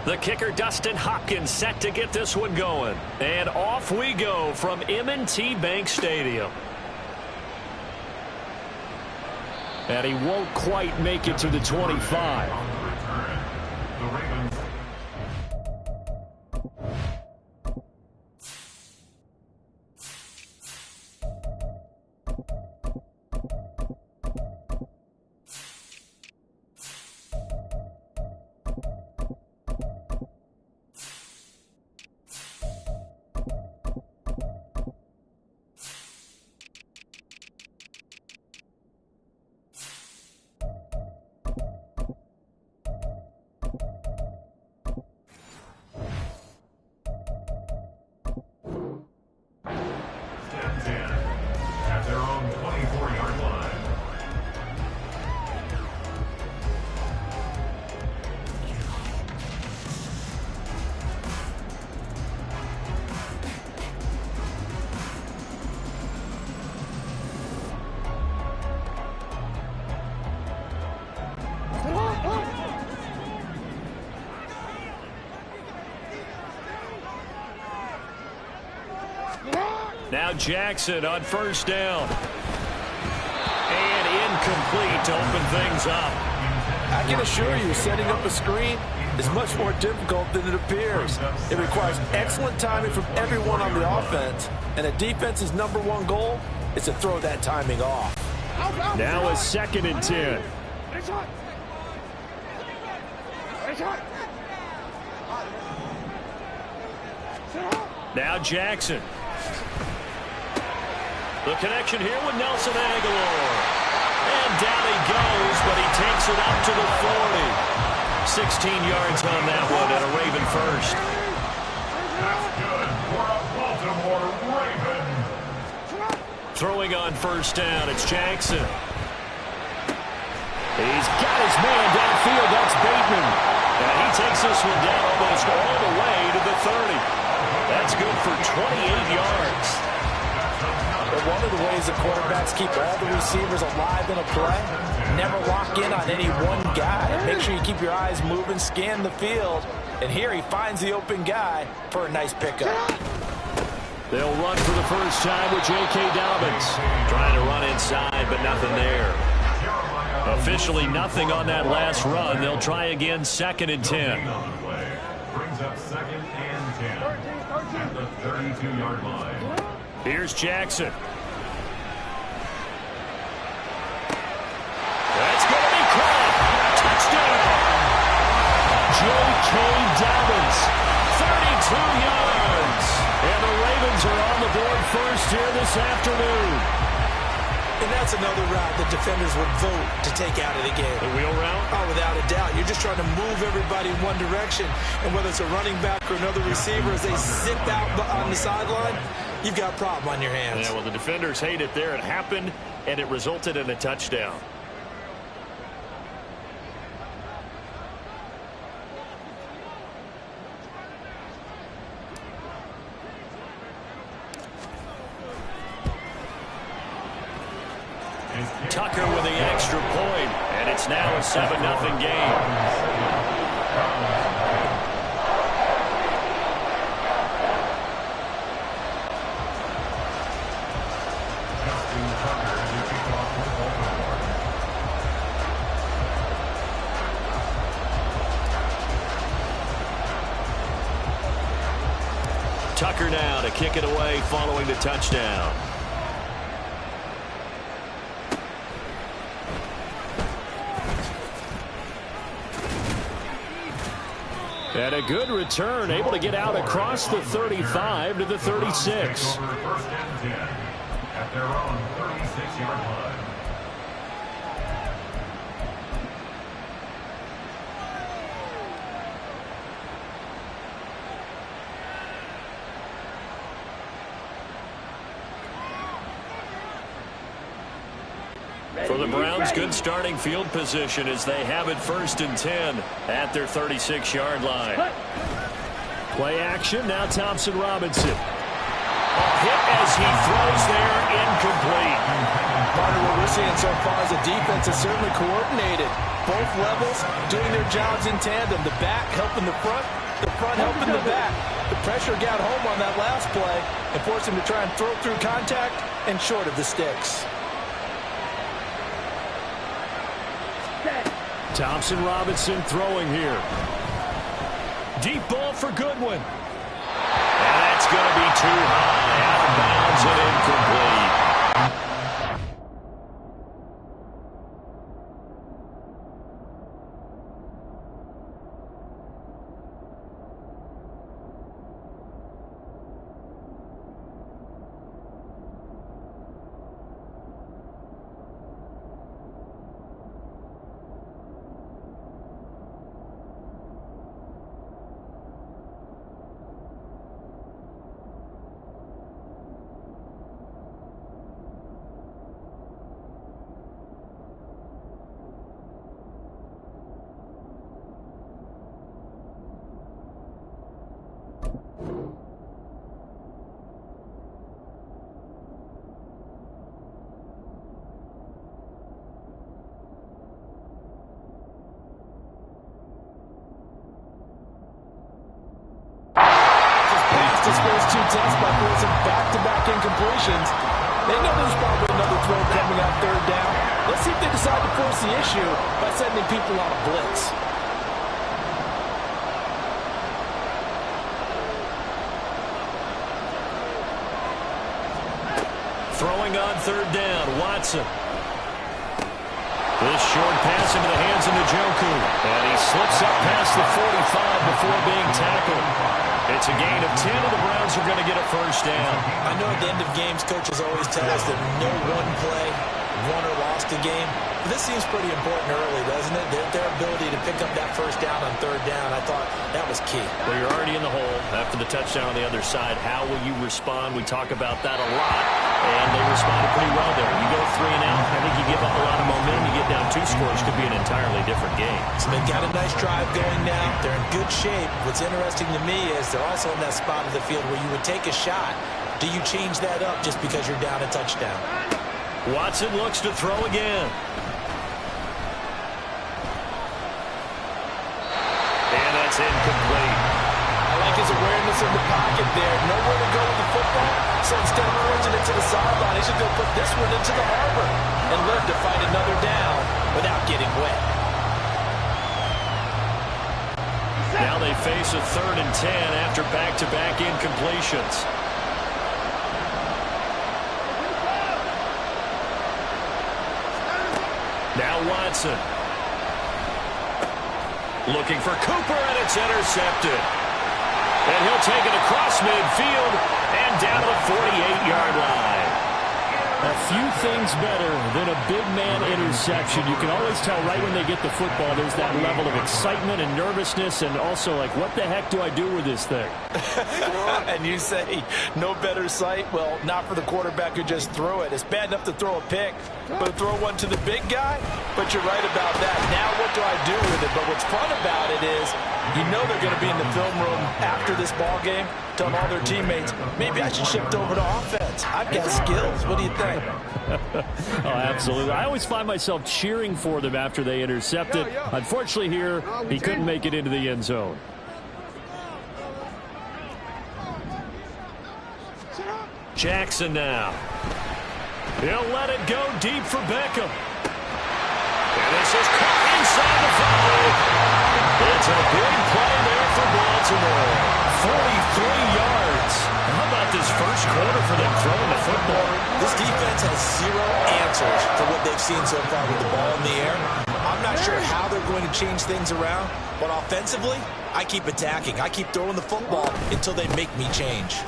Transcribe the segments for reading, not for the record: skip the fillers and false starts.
The kicker, Dustin Hopkins, set to get this one going. And off we go from M&T Bank Stadium. And he won't quite make it to the 25. Now Jackson on first down. And incomplete to open things up. I can assure you, setting up a screen is much more difficult than it appears. It requires excellent timing from everyone on the offense, and a defense's #1 goal is to throw that timing off. Now a 2nd and 10. Now Jackson. The connection here with Nelson Aguilar. And down he goes, but he takes it up to the 40. 16 yards on that one and a Raven first. That's good for a Baltimore Raven. Throwing on first down, it's Jackson. He's got his man downfield. That's Bateman. And he takes this one down almost all the way to the 30. That's good for 28 yards. But one of the ways the quarterbacks keep all the receivers alive in a play, never lock in on any one guy. Make sure you keep your eyes moving, scan the field. And here he finds the open guy for a nice pickup. They'll run for the first time with J.K. Dobbins. Trying to run inside, but nothing there. Officially nothing on that last run. They'll try again, 2nd and 10. Brings up 2nd and 10 at the 32-yard line. Here's Jackson. That's going to be caught. Touchdown. J.K. Dobbins, 32 yards. And the Ravens are on the board first here this afternoon. And that's another route that defenders would vote to take out of the game. The wheel route? Oh, without a doubt. You're just trying to move everybody in one direction. And whether it's a running back or another receiver, as they zip out on the sideline, you've got a problem on your hands. Yeah, well, the defenders hate it there. It happened, and it resulted in a touchdown. Tucker with the extra point, and it's now a 7-0 game. Tucker now to kick it away following the touchdown. And a good return, able to get out across the 35 to the 36. First and 10 at their own 36-yard line. For the Browns, good starting field position as they have it 1st and 10 at their 36-yard line. Play action, now Thompson Robinson. A hit as he throws there, incomplete. Part of what we're seeing so far is the defense is certainly coordinated. Both levels doing their jobs in tandem. The back helping the front helping the back. The pressure got home on that last play and forced him to try and throw through contact and short of the sticks. Thompson Robinson throwing here. Deep ball for Goodwin. And that's going to be too high. Out of bounds and incomplete. His first 2 attempts by forcing back-to-back incompletions. They know there's probably another throw coming on 3rd down. Let's see if they decide to force the issue by sending people on a blitz. Throwing on 3rd down, Watson. This short pass into the hands of Njoku. And he slips up past the 45 before being tackled. It's a gain of 10, and the Browns are going to get a 1st down. I know at the end of games, coaches always tell us that no one play won or lost a game. But this seems pretty important early, doesn't it? Their ability to pick up that 1st down on 3rd down, I thought that was key. Well, you're already in the hole after the touchdown on the other side. How will you respond? We talk about that a lot, and they responded pretty well there. You go 3 and out, I think you give up a lot of momentum. You get down 2 scores, could be an entirely different game. So they've got a nice drive going now. They're in good shape. What's interesting to me is they're also in that spot of the field where you would take a shot. Do you change that up just because you're down a touchdown? Watson looks to throw again. And that's incomplete. I like his awareness in the pocket there. Nowhere to go with the football. So instead of forcing it to the sideline, he should go put this one into the harbor and live to fight another down without getting wet. Now they face a 3rd and 10 after back-to-back incompletions. Now Watson. Looking for Cooper, and it's intercepted. And he'll take it across midfield and down to the 48-yard line. A few things better than a big man interception. You can always tell right when they get the football, there's that level of excitement and nervousness, and also like, what the heck do I do with this thing? And you say, no better sight? Well, not for the quarterback who just threw it. It's bad enough to throw a pick, but throw one to the big guy? But you're right about that. Now what do I do with it? But what's fun about it is, you know they're going to be in the film room after this ball game, telling all their teammates, maybe I should shift over to offense. I've got skills. What do you think? Oh, absolutely. I always find myself cheering for them after they intercept it. Unfortunately here, he couldn't make it into the end zone. Jackson now. He'll let it go deep for Beckham. And this is caught inside the 5. It's a big play there for Baltimore. 43 yards. How about this first quarter for them throwing the football? This defense has 0 answers for what they've seen so far with the ball in the air. I'm not sure how they're going to change things around, but offensively, I keep attacking. I keep throwing the football until they make me change.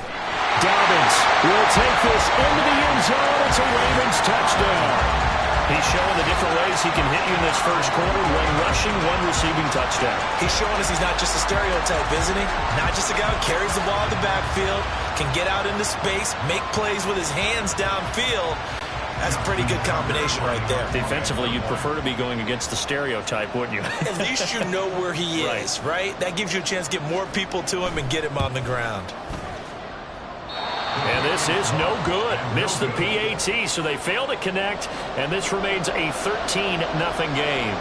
Dobbins will take this into the end zone. It's a Ravens touchdown. He's showing the different ways he can hit you in this first quarter. 1 rushing, 1 receiving touchdown. He's showing us he's not just a stereotype, isn't he? Not just a guy who carries the ball in the backfield, can get out into space, make plays with his hands downfield. That's a pretty good combination right there. Defensively, you'd prefer to be going against the stereotype, wouldn't you? At least you know where he is, right? That gives you a chance to get more people to him and get him on the ground. And this is no good. Missed the PAT, so they fail to connect, and this remains a 13-0 game.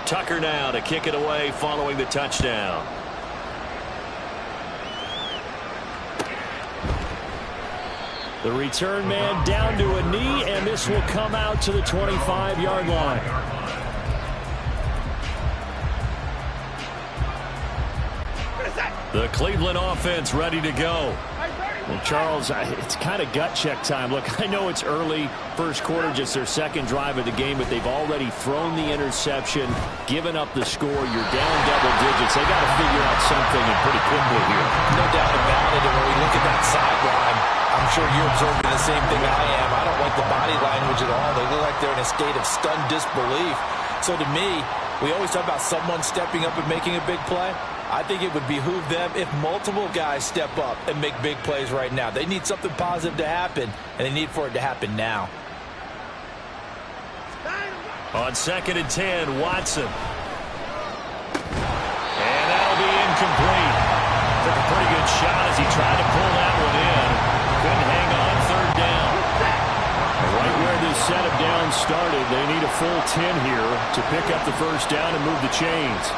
Tucker now to kick it away following the touchdown. The return man down to a knee, and this will come out to the 25-yard line. The Cleveland offense ready to go. Well, Charles, it's kind of gut check time. Look, I know it's early, first quarter, just their second drive of the game, but they've already thrown the interception, given up the score. You're down double digits. They got to figure out something and pretty quickly here. No doubt about it. And when we look at that sideline, I'm sure you're observing the same thing I am. I don't like the body language at all. They look like they're in a state of stunned disbelief. So to me, we always talk about someone stepping up and making a big play. I think it would behoove them if multiple guys step up and make big plays right now. They need something positive to happen, and they need for it to happen now. On 2nd and 10, Watson. And that'll be incomplete. Took a pretty good shot as he tried to pull that one in. Couldn't hang on 3rd down. Right where this set of downs started, they need a full 10 here to pick up the first down and move the chains.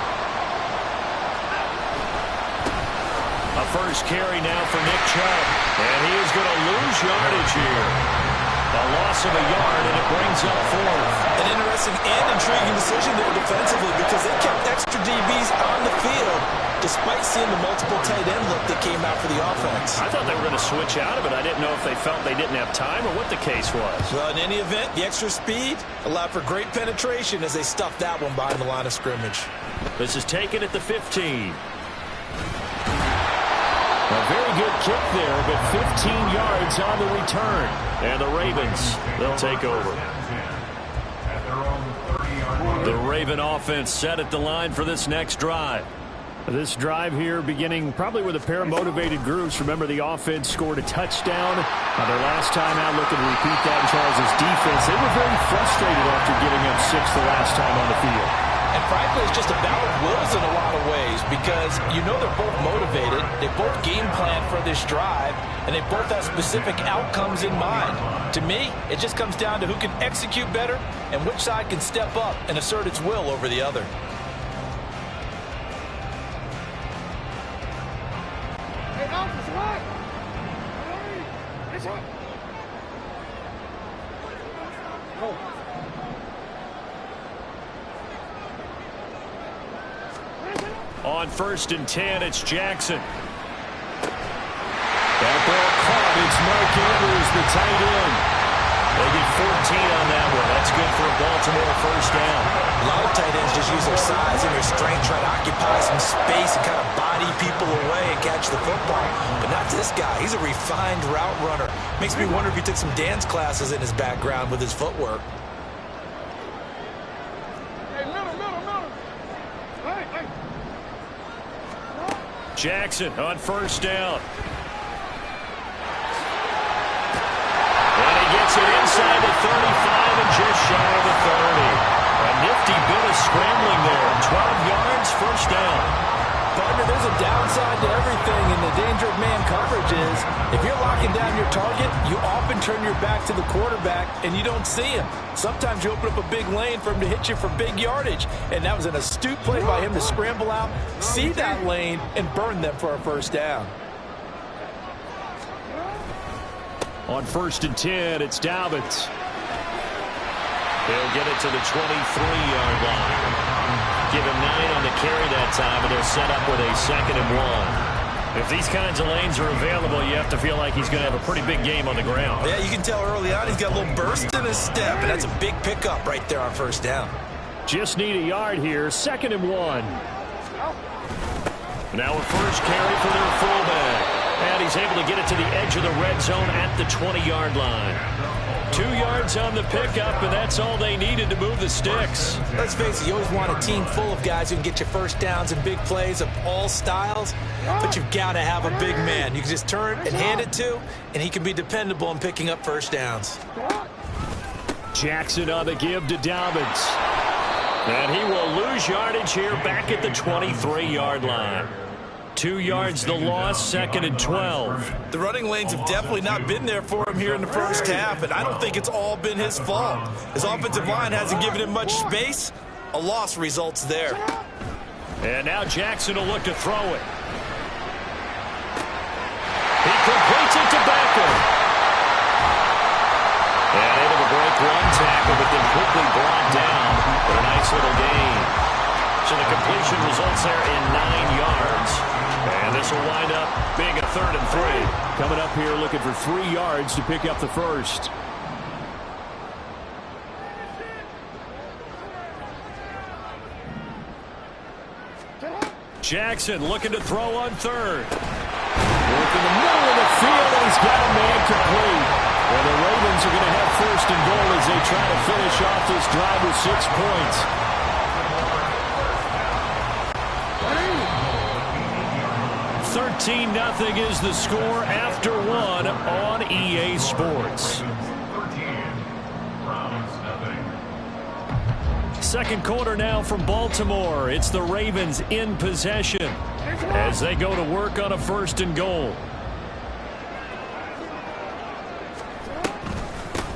A first carry now for Nick Chubb. And he is going to lose yardage here. A loss of a yard, and it brings up 4th. An interesting and intriguing decision there defensively because they kept extra DBs on the field despite seeing the multiple tight end look that came out for the offense. I thought they were going to switch out of it. I didn't know if they felt they didn't have time or what the case was. Well, in any event, the extra speed allowed for great penetration as they stuffed that one behind the line of scrimmage. This is taken at the 15. A very good kick there, but 15 yards on the return. And the Ravens, they'll take over. The Raven offense set at the line for this next drive. This drive here beginning probably with a pair of motivated groups. Remember, the offense scored a touchdown. Their last time out, looking to repeat that in Charles's defense. They were very frustrated after giving up 6 the last time on the field. And frankly, it's just a battle of wills in a lot of ways because you know they're both motivated. They both game plan for this drive, and they both have specific outcomes in mind. To me, it just comes down to who can execute better and which side can step up and assert its will over the other. On 1st and 10, it's Jackson. That ball caught. It's Mark Andrews, the tight end. They get 14 on that one. That's good for a Baltimore first down. A lot of tight ends just use their size and their strength, try to occupy some space and kind of body people away and catch the football. But not this guy. He's a refined route runner. Makes me wonder if he took some dance classes in his background with his footwork. Jackson on first down. And he gets it inside the 35 and just shy of the 30. A nifty bit of scrambling there. 12 yards, first down. Partner, there's a downside to everything, and the danger of man coverage is if you're locking down your target, you often turn your back to the quarterback and you don't see him. Sometimes you open up a big lane for him to hit you for big yardage, and that was an astute play by him to scramble out, see that lane, and burn them for a first down. On 1st and 10, it's Dobbins. They'll get it to the 23-yard line. Give him 9 on the carry that time, and they'll set up with a 2nd and 1. If these kinds of lanes are available, you have to feel like he's going to have a pretty big game on the ground. Yeah, you can tell early on he's got a little burst in his step, and that's a big pickup right there on first down. Just need a yard here, 2nd and 1. Now a first carry for their fullback. And he's able to get it to the edge of the red zone at the 20-yard line. 2 yards on the pickup, and that's all they needed to move the sticks. Let's face it, you always want a team full of guys who can get you first downs and big plays of all styles, but you've got to have a big man you can just turn and hand it to, and he can be dependable in picking up first downs. Jackson on the give to Dobbins. And he will lose yardage here back at the 23-yard line. 2 yards the loss, 2nd and 12. The running lanes have definitely not been there for him here in the first half, and I don't think it's all been his fault. His offensive line hasn't given him much space. A loss results there. And now Jackson will look to throw it. He completes it to Becker. And able to break one tackle, but then quickly brought down for a nice little gain. So the completion results there in 9 yards. And this will wind up being a 3rd and 3. Coming up here looking for 3 yards to pick up the first. Jackson looking to throw on 3rd. Work in the middle of the field, and he's got a man complete. Well, the Ravens are going to have 1st and goal as they try to finish off this drive with 6 points. 13-0 is the score after 1 on EA Sports. 13, Browns nothing. Second quarter now from Baltimore. It's the Ravens in possession as they go to work on a 1st and goal.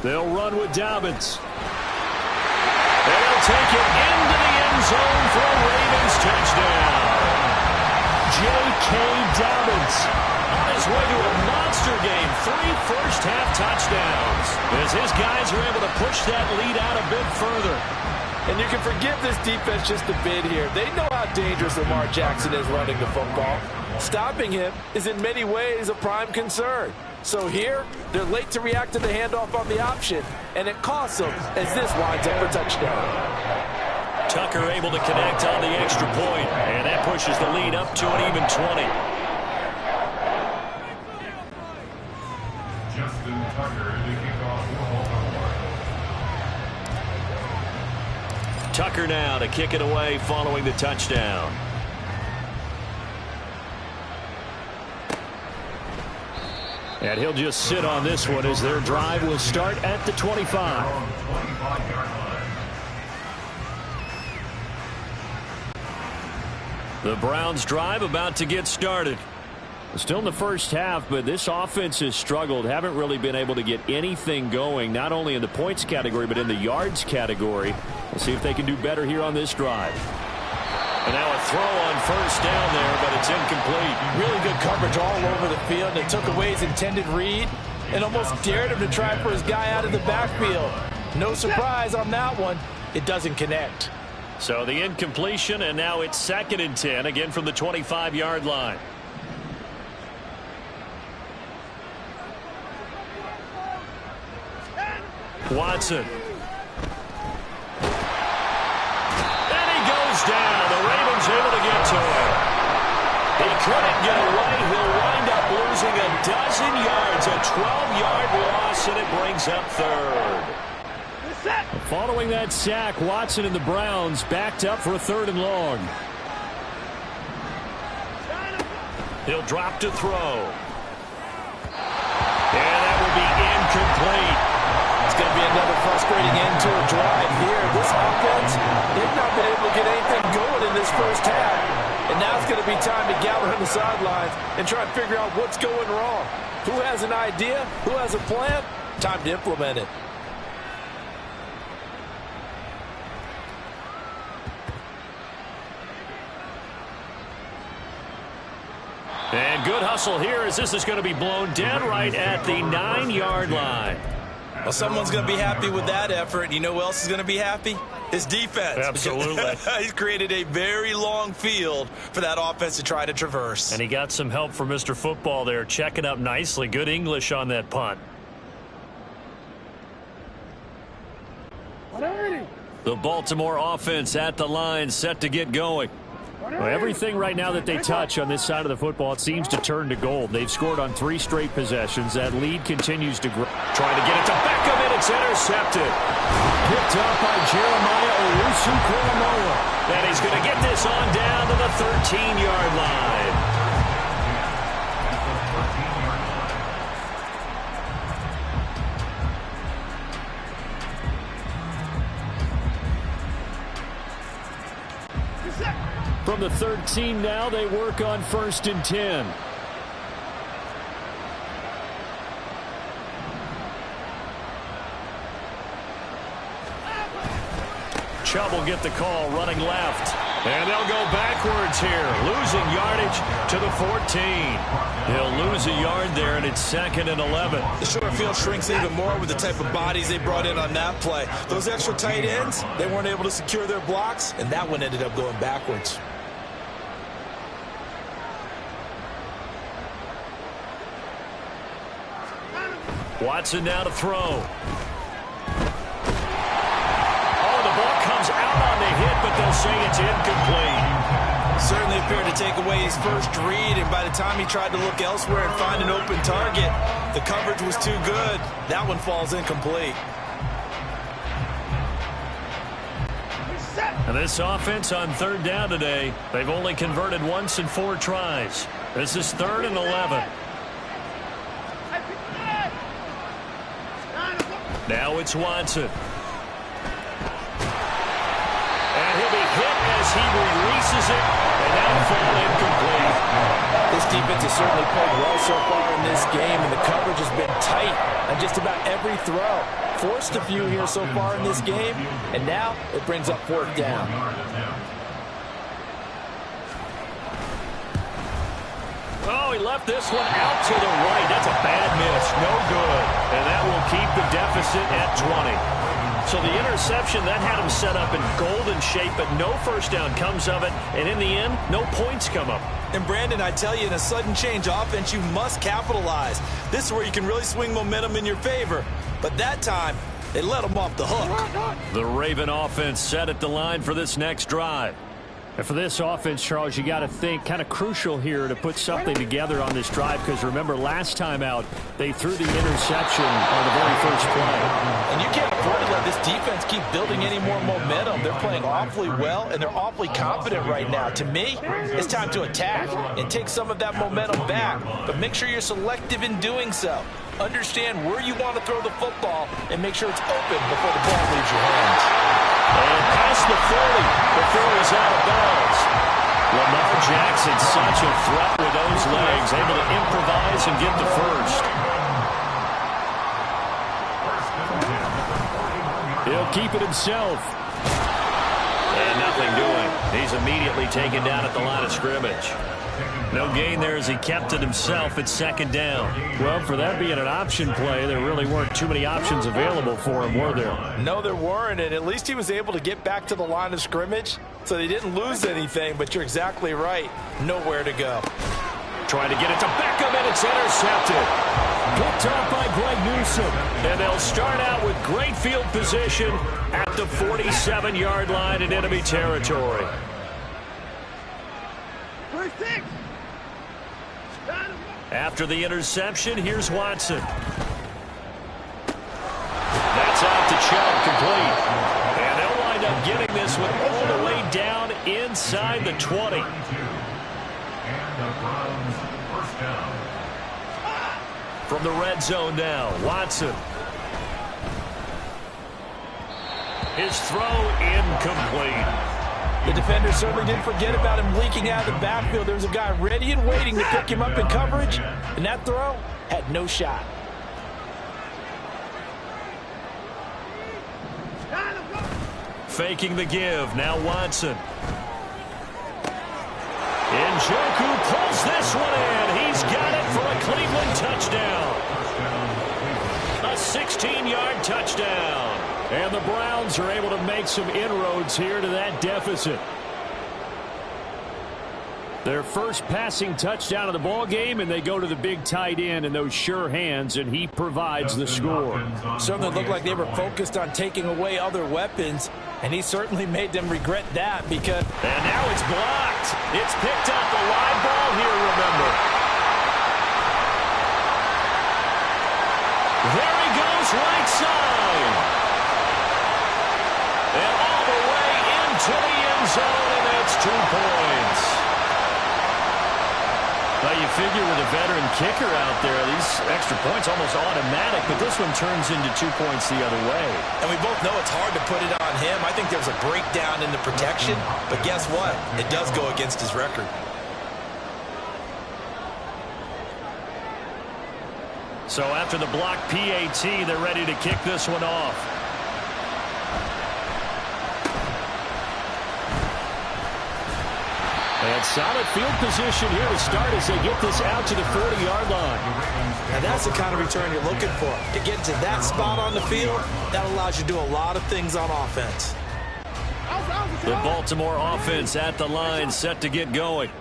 They'll run with Dobbins. They'll take it into the end zone for a Ravens touchdown. J.K. Dobbins on his way to a monster game. 3 first-half touchdowns as his guys are able to push that lead out a bit further. And you can forgive this defense just a bit here. They know how dangerous Lamar Jackson is running the football. Stopping him is in many ways a prime concern. So here, they're late to react to the handoff on the option, and it costs them as this winds up a touchdown. Tucker able to connect on the extra point, and that pushes the lead up to an even 20. Justin Tucker to kick off for Baltimore. Tucker now to kick it away following the touchdown. And he'll just sit on this one as their drive will start at the 25. 25-yard line. The Browns drive about to get started. Still in the first half, but this offense has struggled. Haven't really been able to get anything going, not only in the points category, but in the yards category. We'll see if they can do better here on this drive. And now a throw on 1st down there, but it's incomplete. Really good coverage all over the field, and it took away his intended read and almost dared him to try for his guy out of the backfield. No surprise on that one. It doesn't connect. So the incompletion, and now it's 2nd and 10, again from the 25-yard line. Watson. And he goes down. The Ravens able to get to him. He couldn't get away. He'll wind up losing a dozen yards. A 12-yard loss, and it brings up 3rd. Following that sack, Watson and the Browns backed up for a 3rd and long. He'll drop to throw. And that will be incomplete. It's going to be another frustrating end to a drive here. This offense, they've not been able to get anything going in this first half. And now it's going to be time to gather on the sidelines and try and figure out what's going wrong. Who has an idea? Who has a plan? Time to implement it. And good hustle here as this is going to be blown dead right at the 9-yard line. Well, someone's going to be happy with that effort. You know who else is going to be happy? His defense. Absolutely. He's created a very long field for that offense to try to traverse. And he got some help from Mr. Football there, checking up nicely. Good English on that punt. The Baltimore offense at the line, set to get going. Well, everything right now that they touch on this side of the football, it seems to turn to gold. They've scored on 3 straight possessions. That lead continues to grow. Trying to get it to Beckham, and it's intercepted. Picked up by Jeremiah Owusu-Koramoah. And he's going to get this on down to the 13-yard line. From the 13 now, they work on 1st and 10. Chubb will get the call running left. And they'll go backwards here, losing yardage to the 14. He'll lose a yard there, and it's 2nd and 11. The short field shrinks even more with the type of bodies they brought in on that play. Those extra tight ends, they weren't able to secure their blocks, and that one ended up going backwards. Watson now to throw. Oh, the ball comes out on the hit, but they'll say it's incomplete. Certainly appeared to take away his first read, and by the time he tried to look elsewhere and find an open target, the coverage was too good. That one falls incomplete. And this offense on 3rd down today, they've only converted once in 4 tries. This is 3rd and 11. Now it's Watson. And he'll be hit as he releases it, and that'll fall incomplete. This defense has certainly played well so far in this game, and the coverage has been tight on just about every throw. Forced a few here so far in this game, and now it brings up 4th down. Oh, he left this one out to the right. That's a bad miss. No good. And that will keep the deficit at 20. So the interception, that had him set up in golden shape, but no first down comes of it. And in the end, no points come up. And Brandon, I tell you, in a sudden change offense, you must capitalize. This is where you can really swing momentum in your favor. But that time, they let him off the hook. The Raven offense set at the line for this next drive. And for this offense, Charles, you got to think kind of crucial here to put something together on this drive, because remember last time out they threw the interception on the very first play. And you can't afford to let this defense keep building any more momentum. They're playing awfully well, and they're awfully confident right now. To me, it's time to attack and take some of that momentum back, but make sure you're selective in doing so. Understand where you want to throw the football and make sure it's open before the ball leaves your hands. And past the 40 before he's out of bounds. Lamar Jackson, such a threat with those legs, able to improvise and get the first. He'll keep it himself. And nothing doing. He's immediately taken down at the line of scrimmage. No gain there as he kept it himself at 2nd down. Well, for that being an option play, there really weren't too many options available for him, were there? No, there weren't, and at least he was able to get back to the line of scrimmage, so they didn't lose anything, but you're exactly right. Nowhere to go. Trying to get it to Beckham, and it's intercepted. Picked off by Greg Newsome. And they'll start out with great field position at the 47-yard line in enemy territory. After the interception, here's Watson. That's out to Chubb, complete. And they'll wind up getting this one all the way down inside the 20. And the Browns first down. From the red zone now, Watson. His throw incomplete. The defender certainly didn't forget about him leaking out of the backfield. There was a guy ready and waiting to pick him up in coverage, and that throw had no shot. Faking the give, now Watson. Njoku pulls this one in. He's got it for a Cleveland touchdown. A 16-yard touchdown. And the Browns are able to make some inroads here to that deficit. Their first passing touchdown of the ball game, and they go to the big tight end in those sure hands, and he provides the score. Certainly looked like they were focused on taking away other weapons, and he certainly made them regret that because... And now it's blocked. It's picked up. A live ball here, remember. There he goes, right side. And all the way into the end zone, and that's 2 points. Well, you figure with a veteran kicker out there, these extra points almost automatic, but this one turns into 2 points the other way. And we both know it's hard to put it on him. I think there's a breakdown in the protection, but guess what? It does go against his record. So after the block PAT, they're ready to kick this one off. And solid field position here to start as they get this out to the 40-yard line. And that's the kind of return you're looking for. To get to that spot on the field, that allows you to do a lot of things on offense. The Baltimore offense at the line, set to get going.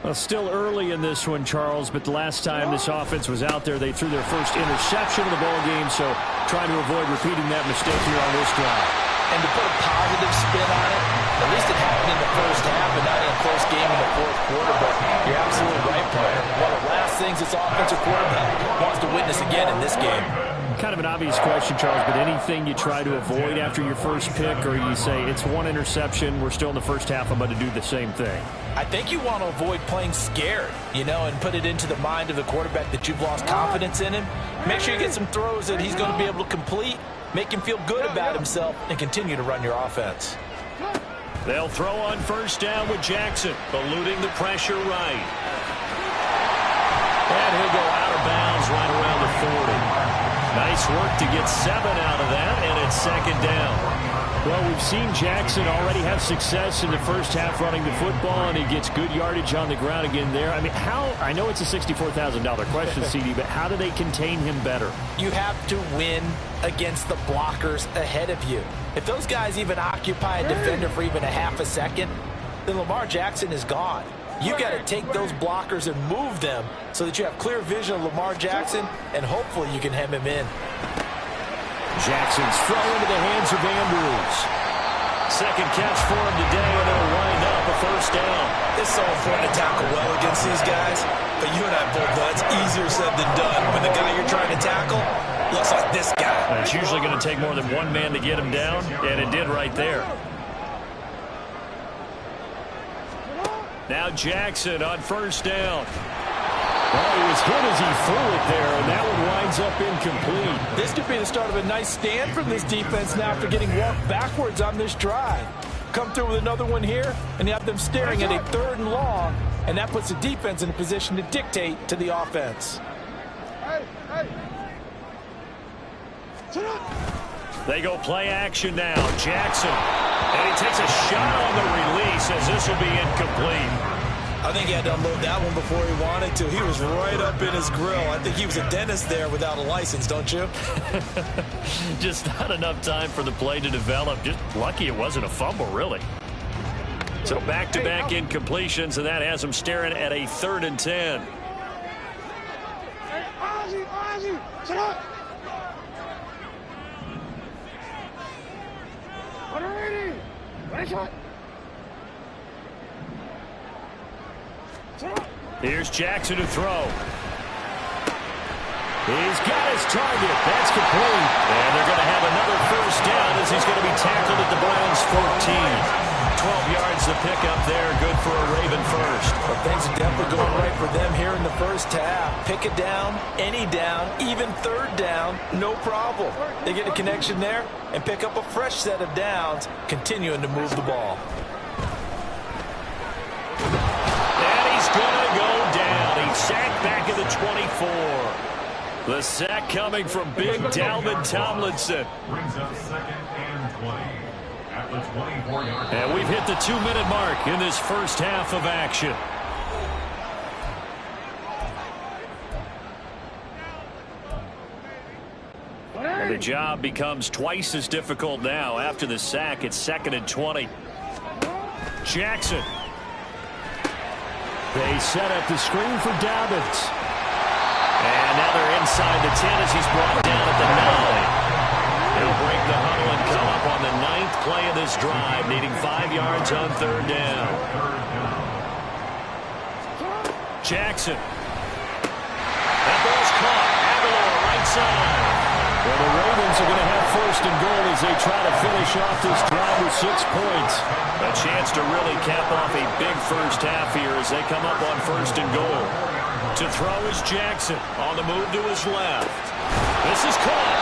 Well, still early in this one, Charles, but the last time this offense was out there, they threw their first interception of the ball game, so trying to avoid repeating that mistake here on this drive. And to put a positive spin on it, at least it happened in the first half and not in a close game in the fourth quarter. But you're absolutely right, partner. One of the last things this offensive quarterback wants to witness again in this game. Kind of an obvious question, Charles, but anything you try to avoid after your first pick, or you say it's one interception, we're still in the first half, I'm going to do the same thing? I think you want to avoid playing scared, and put it into the mind of the quarterback that you've lost confidence in him. Make sure you get some throws that he's going to be able to complete, make him feel good about himself, and continue to run your offense. They'll throw on first down with Jackson, eluding the pressure right. And he'll go out of bounds right around the 40. Nice work to get 7 out of that, and it's second down. Well, we've seen Jackson already have success in the first half running the football, and he gets good yardage on the ground again there. I mean, I know it's a $64,000 question, CD, but how do they contain him better? You have to win against the blockers ahead of you. If those guys even occupy a defender for even a half a second, then Lamar Jackson is gone. You got to take those blockers and move them so that you have clear vision of Lamar Jackson, and hopefully you can hem him in. Jackson's throw into the hands of Andrews. Second catch for him today, and it'll wind up a first down. It's so important to tackle well against these guys, but you and I both know it's easier said than done when the guy you're trying to tackle looks like this guy. And it's usually going to take more than one man to get him down, and it did right there. Now Jackson on first down. Well, he was hit as he threw it there, and that one winds up incomplete. This could be the start of a nice stand from this defense now after getting walked backwards on this drive. Come through with another one here, and you have them staring at a 3rd and long, and that puts the defense in a position to dictate to the offense. They go play action now. Jackson. And he takes a shot on the release as this will be incomplete. I think he had to unload that one before he wanted to. He was right up in his grill. I think he was a dentist there without a license, don't you? Just not enough time for the play to develop. Just lucky it wasn't a fumble, really. So back-to-back incompletions, and that has him staring at a 3rd and 10. Here's Jackson to throw. He's got his target. That's complete. And they're going to have another first down as he's going to be tackled at the Browns' 14. 12 yards to pick up there. Good for a Raven first. Well, things are definitely going right for them here in the first half. Pick a down, any down, even 3rd down, no problem. They get a connection there and pick up a fresh set of downs, continuing to move the ball. And he's going to go down. He's sacked back at the 24. The sack coming from big Dalvin Tomlinson. Brings up 2nd and 20 at the 24-yard line. And we've hit the 2-minute mark in this first half of action. And the job becomes twice as difficult now. After the sack, it's 2nd and 20. Jackson. They set up the screen for Dobbins. And now they're inside the 10 as he's brought down at the 9. He'll break the huddle and come up on the 9th play of this drive, needing 5 yards on 3rd down. Jackson. That ball's caught. Aguilar right side. Well, the Ravens are going to have 1st and goal as they try to finish off this drive with 6 points. A chance to really cap off a big first half here as they come up on 1st and goal. To throw is Jackson on the move to his left. This is caught.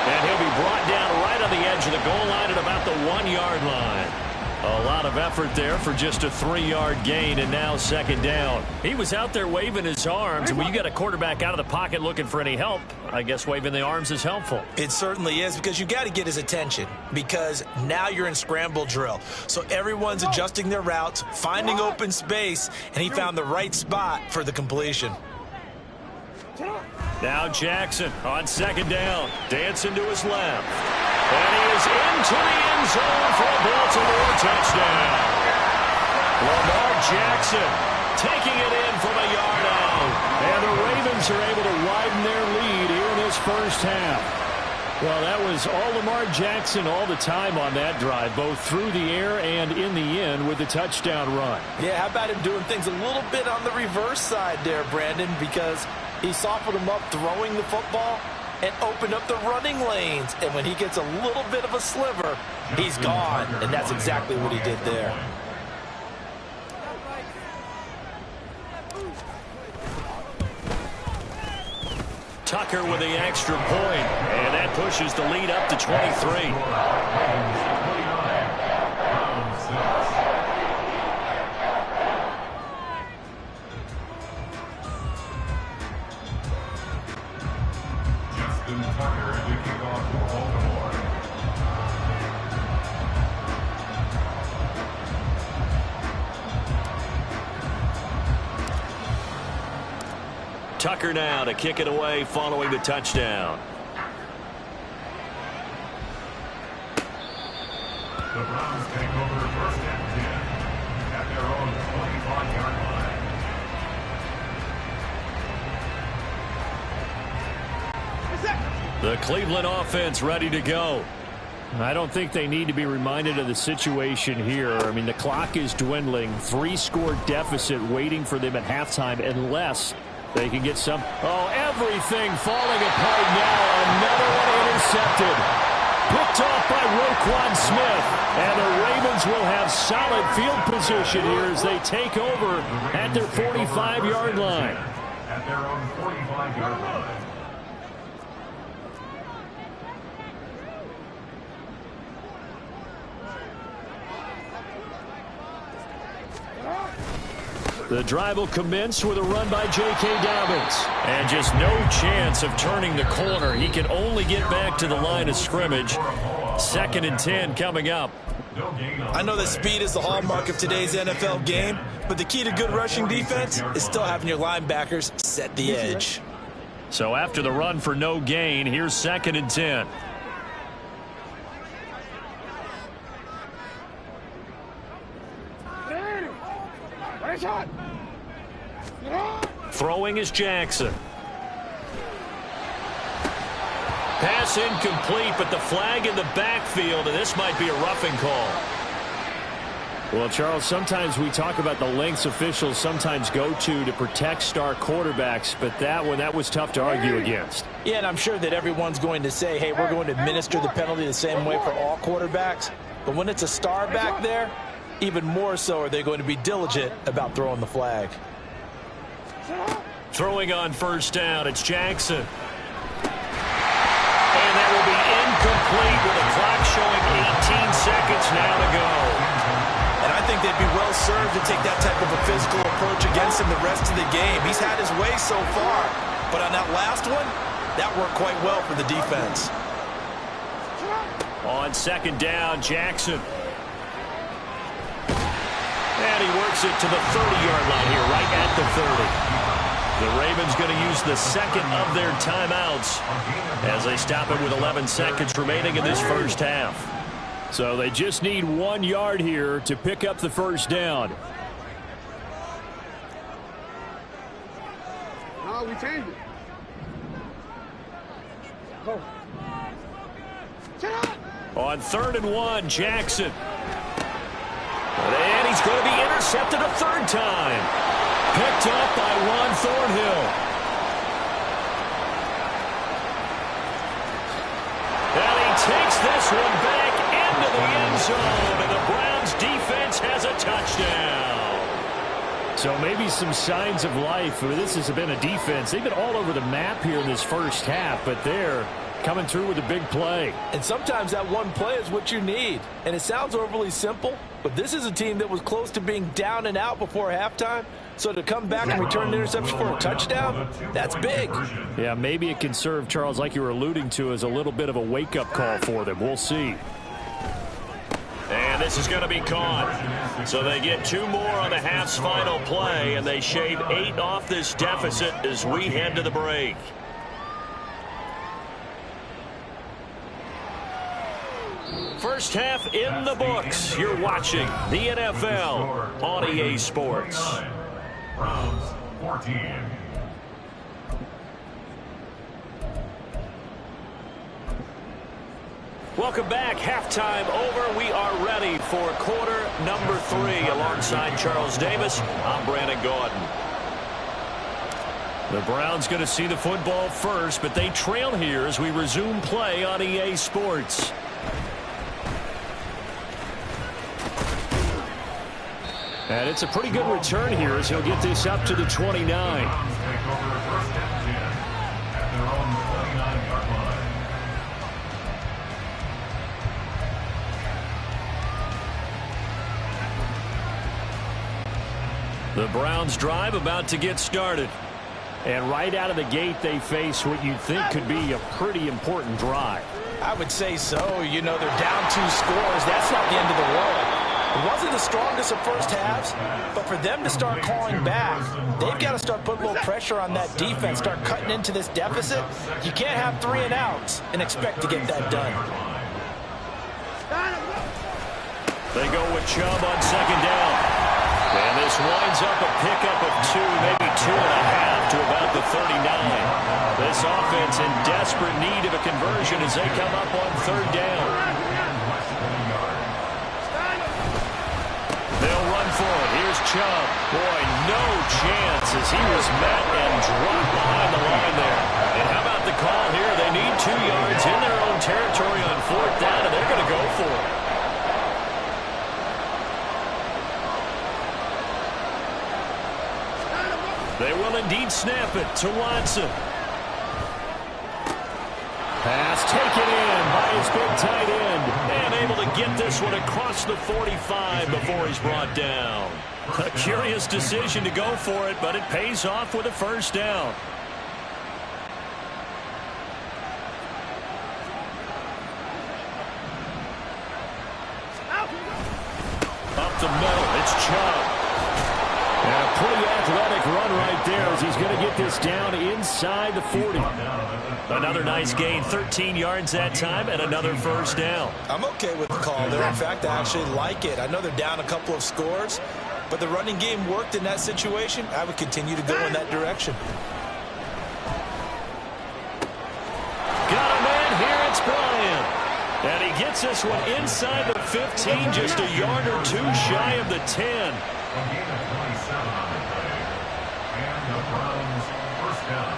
And he'll be brought down right on the edge of the goal line at about the 1-yard line. A lot of effort there for just a 3-yard gain, and now 2nd down. He was out there waving his arms, and when you got a quarterback out of the pocket looking for any help, I guess waving the arms is helpful. It certainly is, because you got to get his attention, because now you're in scramble drill. So everyone's adjusting their routes, finding open space, and he found the right spot for the completion. Now Jackson on 2nd down, dancing to his left. And he is into the end zone for a Baltimore touchdown. Lamar Jackson taking it in from a yard out. And the Ravens are able to widen their lead here in this first half. Well, that was all Lamar Jackson all the time on that drive, both through the air and in the end with the touchdown run. Yeah, how about him doing things a little bit on the reverse side there, Brandon, because he softened him up throwing the football and opened up the running lanes. And when he gets a little bit of a sliver, he's gone. And that's exactly what he did there. Tucker with the extra point, and that pushes the lead up to 23. Tucker now to kick it away following the touchdown. The Browns take over 1st and 10 at their own 25-yard line. The Cleveland offense ready to go. I don't think they need to be reminded of the situation here. I mean, the clock is dwindling. 3-score deficit waiting for them at halftime unless they can get some. Oh, everything falling apart now. Another one intercepted. Picked off by Roquan Smith. And the Ravens will have solid field position here as they take over at their 45-yard line. At their own 45-yard line. The drive will commence with a run by J.K. Dobbins. And just no chance of turning the corner. He can only get back to the line of scrimmage. 2nd and 10 coming up. I know that speed is the hallmark of today's NFL game, but the key to good rushing defense is still having your linebackers set the edge. So after the run for no gain, here's 2nd and 10. Throwing is Jackson. Pass incomplete, but the flag in the backfield, and this might be a roughing call. Well, Charles, sometimes we talk about the lengths officials sometimes go to protect star quarterbacks, but that was tough to argue against. Yeah, and I'm sure that everyone's going to say, hey, we're going to administer the penalty the same way for all quarterbacks. But when it's a star back there, even more so are they going to be diligent about throwing the flag. Throwing on 1st down, it's Jackson. And that will be incomplete with the clock showing 18 seconds now to go. And I think they'd be well served to take that type of a physical approach against him the rest of the game. He's had his way so far, but on that last one, that worked quite well for the defense. On 2nd down, Jackson. And he works it to the 30-yard line here, right at the 30. The Ravens going to use the 2nd of their timeouts as they stop it with 11 seconds remaining in this first half. So they just need 1 yard here to pick up the 1st down. No, we changed it. Go. On 3rd and 1, Jackson. And he's going to be intercepted a third time. Picked up by Juan Thornhill. And he takes this one back into the end zone. And the Browns defense has a touchdown. So maybe some signs of life. This has been a defense. They've been all over the map here in this first half, but they're coming through with a big play. And sometimes that one play is what you need. And it sounds overly simple, but this is a team that was close to being down and out before halftime. So to come back and return an interception for a touchdown, that's big. Yeah, maybe it can serve, Charles, like you were alluding to, as a little bit of a wake-up call for them. We'll see. And this is going to be caught. So they get 2 more on the half's final play, and they shave 8 off this deficit as we head to the break. First half in the books. You're watching the NFL on EA Sports. Browns 14. Welcome back. Halftime over. We are ready for quarter number 3. Alongside Charles Davis, I'm Brandon Gordon. The Browns going to see the football first, but they trail here as we resume play on EA Sports. And it's a pretty good return here as he'll get this up to the 29. The Browns drive about to get started. And right out of the gate, they face what you'd think could be a pretty important drive. I would say so. You know, they're down 2 scores. That's not the end of the world. It wasn't the strongest of first halves, but for them to start calling back, they've got to start putting a little pressure on that defense, start cutting into this deficit. You can't have 3 and outs and expect to get that done. They go with Chubb on 2nd down. And this winds up a pickup of 2, maybe 2.5 to about the 39. This offense in desperate need of a conversion as they come up on 3rd down. They'll run for it. Here's Chubb. Boy, no chance as he was met and dropped behind the line there. And how about the call here? They need 2 yards in their own territory on 4th down, and they're going to go for it. They will indeed snap it to Watson. Pass taken in by his big tight end. And able to get this one across the 45 before he's brought down. A curious decision to go for it, but it pays off with a 1st down. Up the middle, it's Chubb. And a pretty athletic run right there as he's going to get this down inside the 40. Another nice gain, 13 yards that time, and another 1st down. I'm okay with the call there. In fact, I actually like it. I know they're down a couple of scores, but the running game worked in that situation. I would continue to go in that direction. Got a man here, it's Bryant. And he gets this one inside the 15, just a yard or 2 shy of the 10. A gain of 27 on the play. And the Browns 1st down.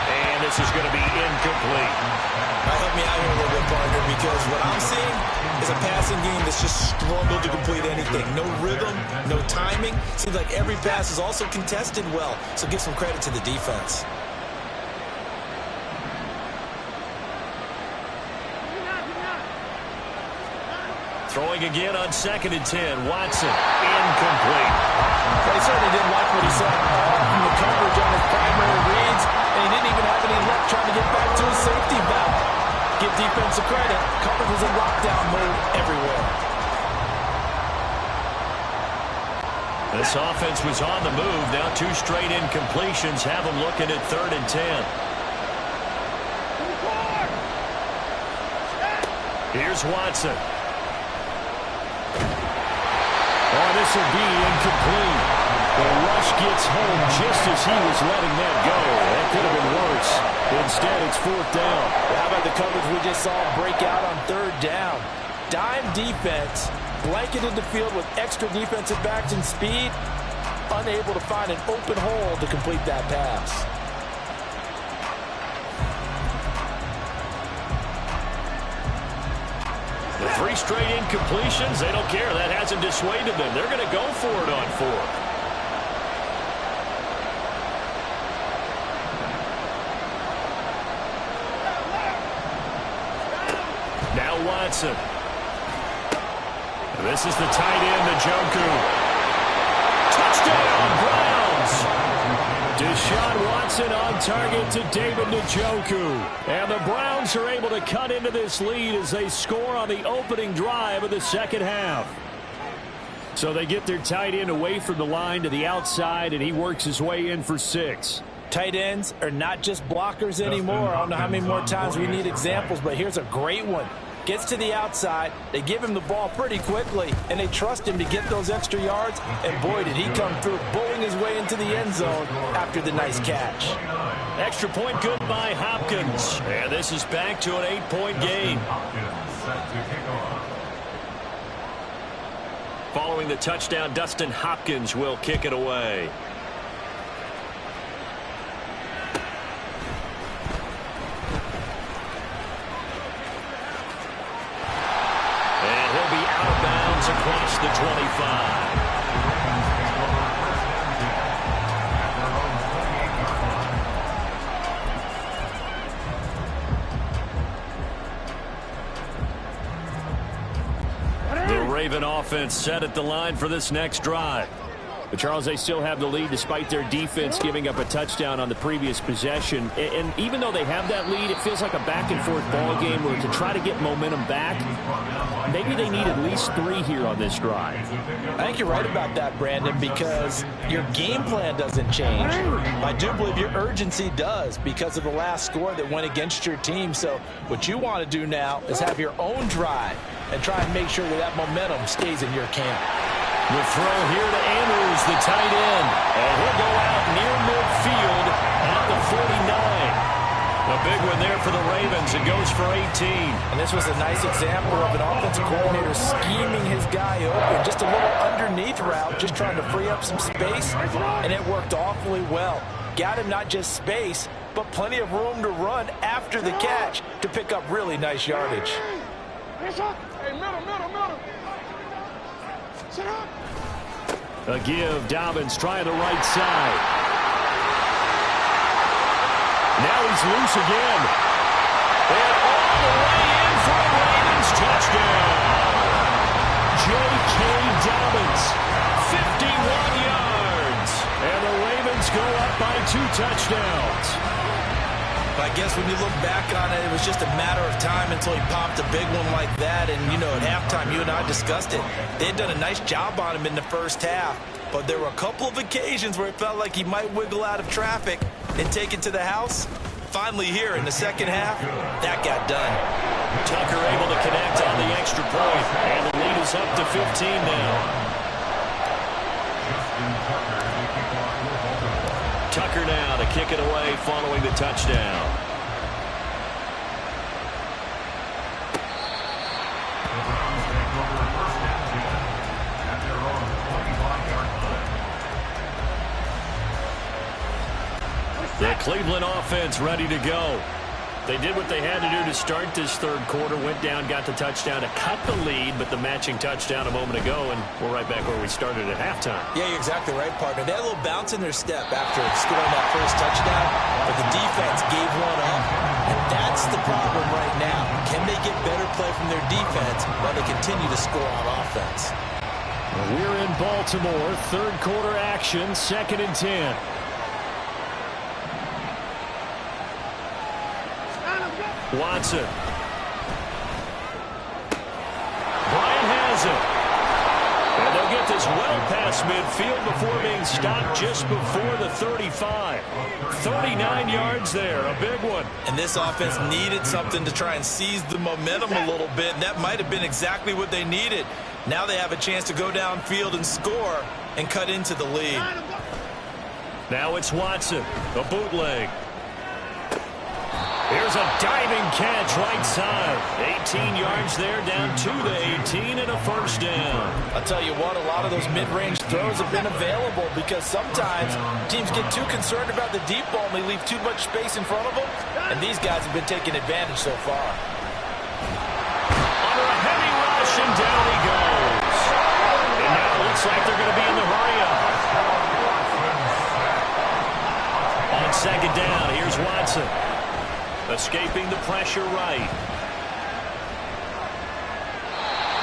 And this is going to be incomplete. Help me out here a little bit, partner, because what I'm seeing is a passing game that's just struggled to complete anything. No rhythm, no timing. Seems like every pass is also contested well, so give some credit to the defense. Throwing again on 2nd and 10. Watson, incomplete. But he certainly didn't like what he saw from the coverage on his primary reads, and he didn't even have any luck trying to get back to his safety valve. Give defensive credit. Coverage was in lockdown mode everywhere. This offense was on the move. Now 2 straight incompletions have them looking at 3rd and 10. Here's Watson. Oh, this will be incomplete. The rush gets home just as he was letting that go. That could have been worse. Instead, it's 4th down. How about the coverage we just saw break out on 3rd down? Dime defense, blanketed the field with extra defensive backs and speed, unable to find an open hole to complete that pass. The 3 straight incompletions, they don't care. That hasn't dissuaded them. They're going to go for it on 4th. Now Watson. This is the tight end, Njoku. Touchdown, Browns! Deshaun Watson on target to David Njoku. And the Browns are able to cut into this lead as they score on the opening drive of the second half. So they get their tight end away from the line to the outside, and he works his way in for 6. Tight ends are not just blockers anymore. I don't know how many more times we need examples, but here's a great one. Gets to the outside, they give him the ball pretty quickly, and they trust him to get those extra yards, and boy, did he come through, bullying his way into the end zone after the nice catch. Extra point good by Hopkins, and this is back to an 8-point game. Following the touchdown, Dustin Hopkins will kick it away. Across the 25. The Raven offense set at the line for this next drive. But Charles, they still have the lead despite their defense giving up a touchdown on the previous possession. And even though they have that lead, it feels like a back-and-forth ball game where to try to get momentum back, maybe they need at least 3 here on this drive. I think you're right about that, Brandon, because your game plan doesn't change. I do believe your urgency does because of the last score that went against your team. So what you want to do now is have your own drive and try and make sure that momentum stays in your camp. The throw here to Andrews, the tight end. And he'll go out near midfield at the 49. A big one there for the Ravens. It goes for 18. And this was a nice example of an offensive coordinator scheming his guy open. Just a little underneath route, just trying to free up some space. And it worked awfully well. Got him not just space, but plenty of room to run after the catch to pick up really nice yardage. Hey, middle. A give, Dobbins trying the right side. Now he's loose again. And all the way in for a Ravens touchdown. J.K. Dobbins, 51 yards. And the Ravens go up by 2 touchdowns. I guess when you look back on it, it was just a matter of time until he popped a big one like that. And, you know, at halftime, you and I discussed it. They had done a nice job on him in the first half. But there were a couple of occasions where it felt like he might wiggle out of traffic and take it to the house. Finally here in the second half, that got done. Tucker able to connect on the extra point. And the lead is up to 15 now. Tucker now to kick it away following the touchdown. The Cleveland offense ready to go. They did what they had to do to start this third quarter, went down, got the touchdown to cut the lead, but the matching touchdown a moment ago, and we're right back where we started at halftime. Yeah, you're exactly right, partner. They had a little bounce in their step after scoring that first touchdown, but the defense gave one up, and that's the problem right now. Can they get better play from their defense while they continue to score on offense? We're in Baltimore, third quarter action, 2nd and 10. Watson. Bryant has it. And they'll get the is well past midfield before being stopped just before the 35. 39 yards there, a big one. And this offense needed something to try and seize the momentum a little bit, and that might have been exactly what they needed. Now they have a chance to go downfield and score and cut into the lead. Now it's Watson, a bootleg. Here's a diving catch right side. 18 yards there, down to the 18 and a first down. I'll tell you what, a lot of those mid-range throws have been available because sometimes teams get too concerned about the deep ball and they leave too much space in front of them, and these guys have been taking advantage so far. Under a heavy rush, and down he goes. And now it looks like they're going to be in the hurry-up. On second down, here's Watson. Escaping the pressure right.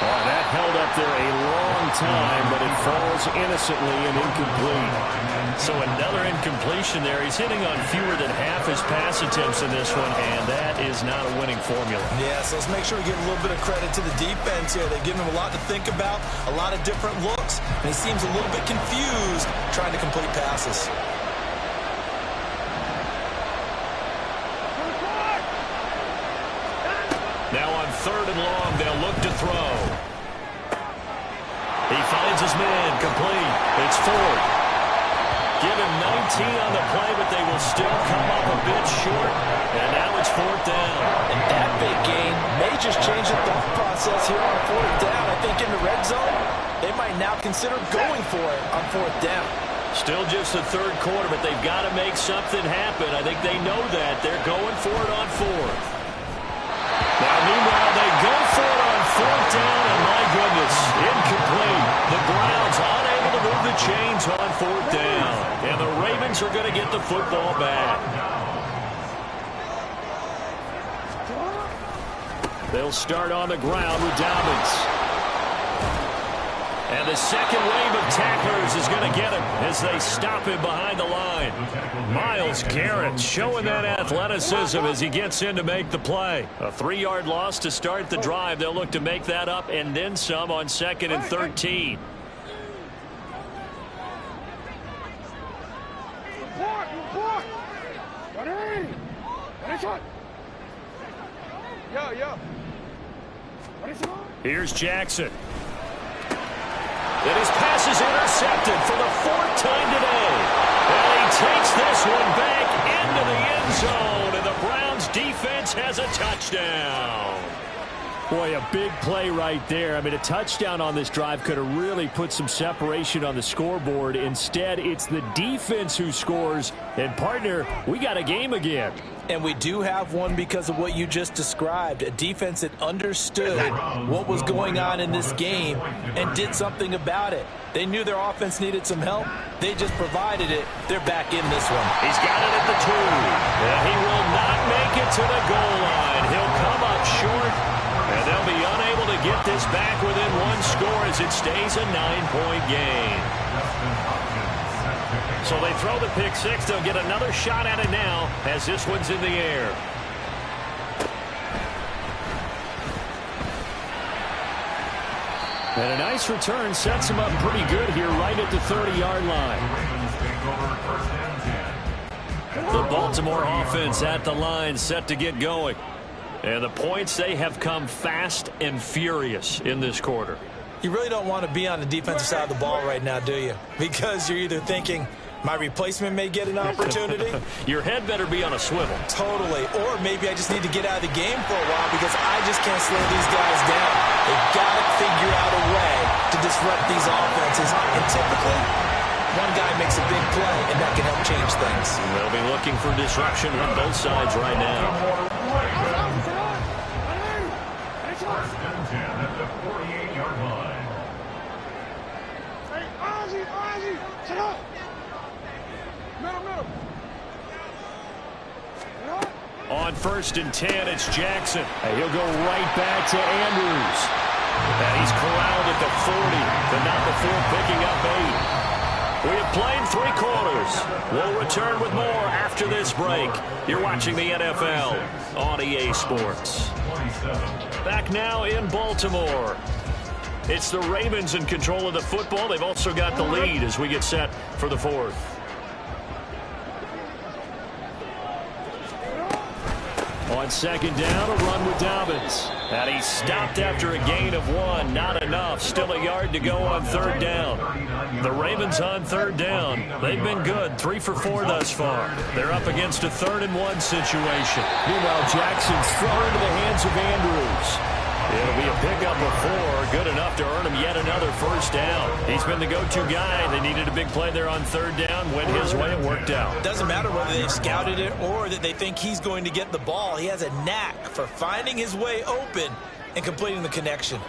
Oh, that held up there a long time, but it falls innocently and incomplete. So another incompletion there. He's hitting on fewer than half his pass attempts in this one, and that is not a winning formula. Yeah, so let's make sure we give a little bit of credit to the defense here. They've given him a lot to think about, a lot of different looks, and he seems a little bit confused trying to complete passes. Now on third and long, they'll look to throw. He finds his man, complete. It's Ford. Give him 19 on the play, but they will still come up a bit short. And now it's fourth down. And that big gain may just change the thought process here on fourth down. I think in the red zone, they might now consider going for it on fourth down. Still just the third quarter, but they've got to make something happen. I think they know that. They're going for it on fourth. Now, meanwhile, they go for it on fourth down, and my goodness, incomplete. The Browns unable to move the chains on fourth down. And the Ravens are going to get the football back. They'll start on the ground with Dobbins. And the second wave of tacklers is going to get him as they stop him behind the line. Myles Garrett showing that athleticism as he gets in to make the play. A 3-yard loss to start the drive. They'll look to make that up and then some on 2nd and 13. Here's Jackson. And his pass is intercepted for the 4th time today. And he takes this one back into the end zone, and the Browns defense has a touchdown. Boy, a big play right there. I mean, a touchdown on this drive could have really put some separation on the scoreboard. Instead, it's the defense who scores. And, partner, we got a game again. And we do have one because of what you just described. A defense that understood what was going on in this game and did something about it. They knew their offense needed some help. They just provided it. They're back in this one. He's got it at the 2. And he will not make it to the goal line. He'll come up short. And they'll be unable to get this back within one score as it stays a 9-point game. So they throw the pick six. They'll get another shot at it now as this one's in the air. And a nice return sets him up pretty good here right at the 30-yard line. The Baltimore offense at the line set to get going. And the points, they have come fast and furious in this quarter. You really don't want to be on the defensive side of the ball right now, do you? Because you're either thinking, my replacement may get an opportunity. Your head better be on a swivel. Totally. Or maybe I just need to get out of the game for a while because I just can't slow these guys down. They've got to figure out a way to disrupt these offenses. And typically, one guy makes a big play, and that can help change things. They'll be looking for disruption on both sides right now. First and 10 at the 48-yard line. Hey, Ozzy, sit up. Middle. On 1st and 10, it's Jackson. And he'll go right back to Andrews. And he's corralled at the 40, but not before picking up 8. We have played 3 quarters. We'll return with more after this break. You're watching the NFL on EA Sports. Back now in Baltimore. It's the Ravens in control of the football. They've also got the lead as we get set for the fourth. On second down, a run with Dobbins. And he stopped after a gain of 1. Not enough. Still a yard to go on third down. The Ravens on third down. They've been good. 3 for 4 thus far. They're up against a 3rd and 1 situation. Meanwhile, Jackson's thrown into the hands of Andrews. It'll be a pickup of 4. Good enough to earn him yet another first down. He's been the go-to guy. They needed a big play there on third down. Went his way. It worked out. Doesn't matter whether they've scouted it or that they think he's going to get the ball. He has a knack for finding his way open and completing the connection.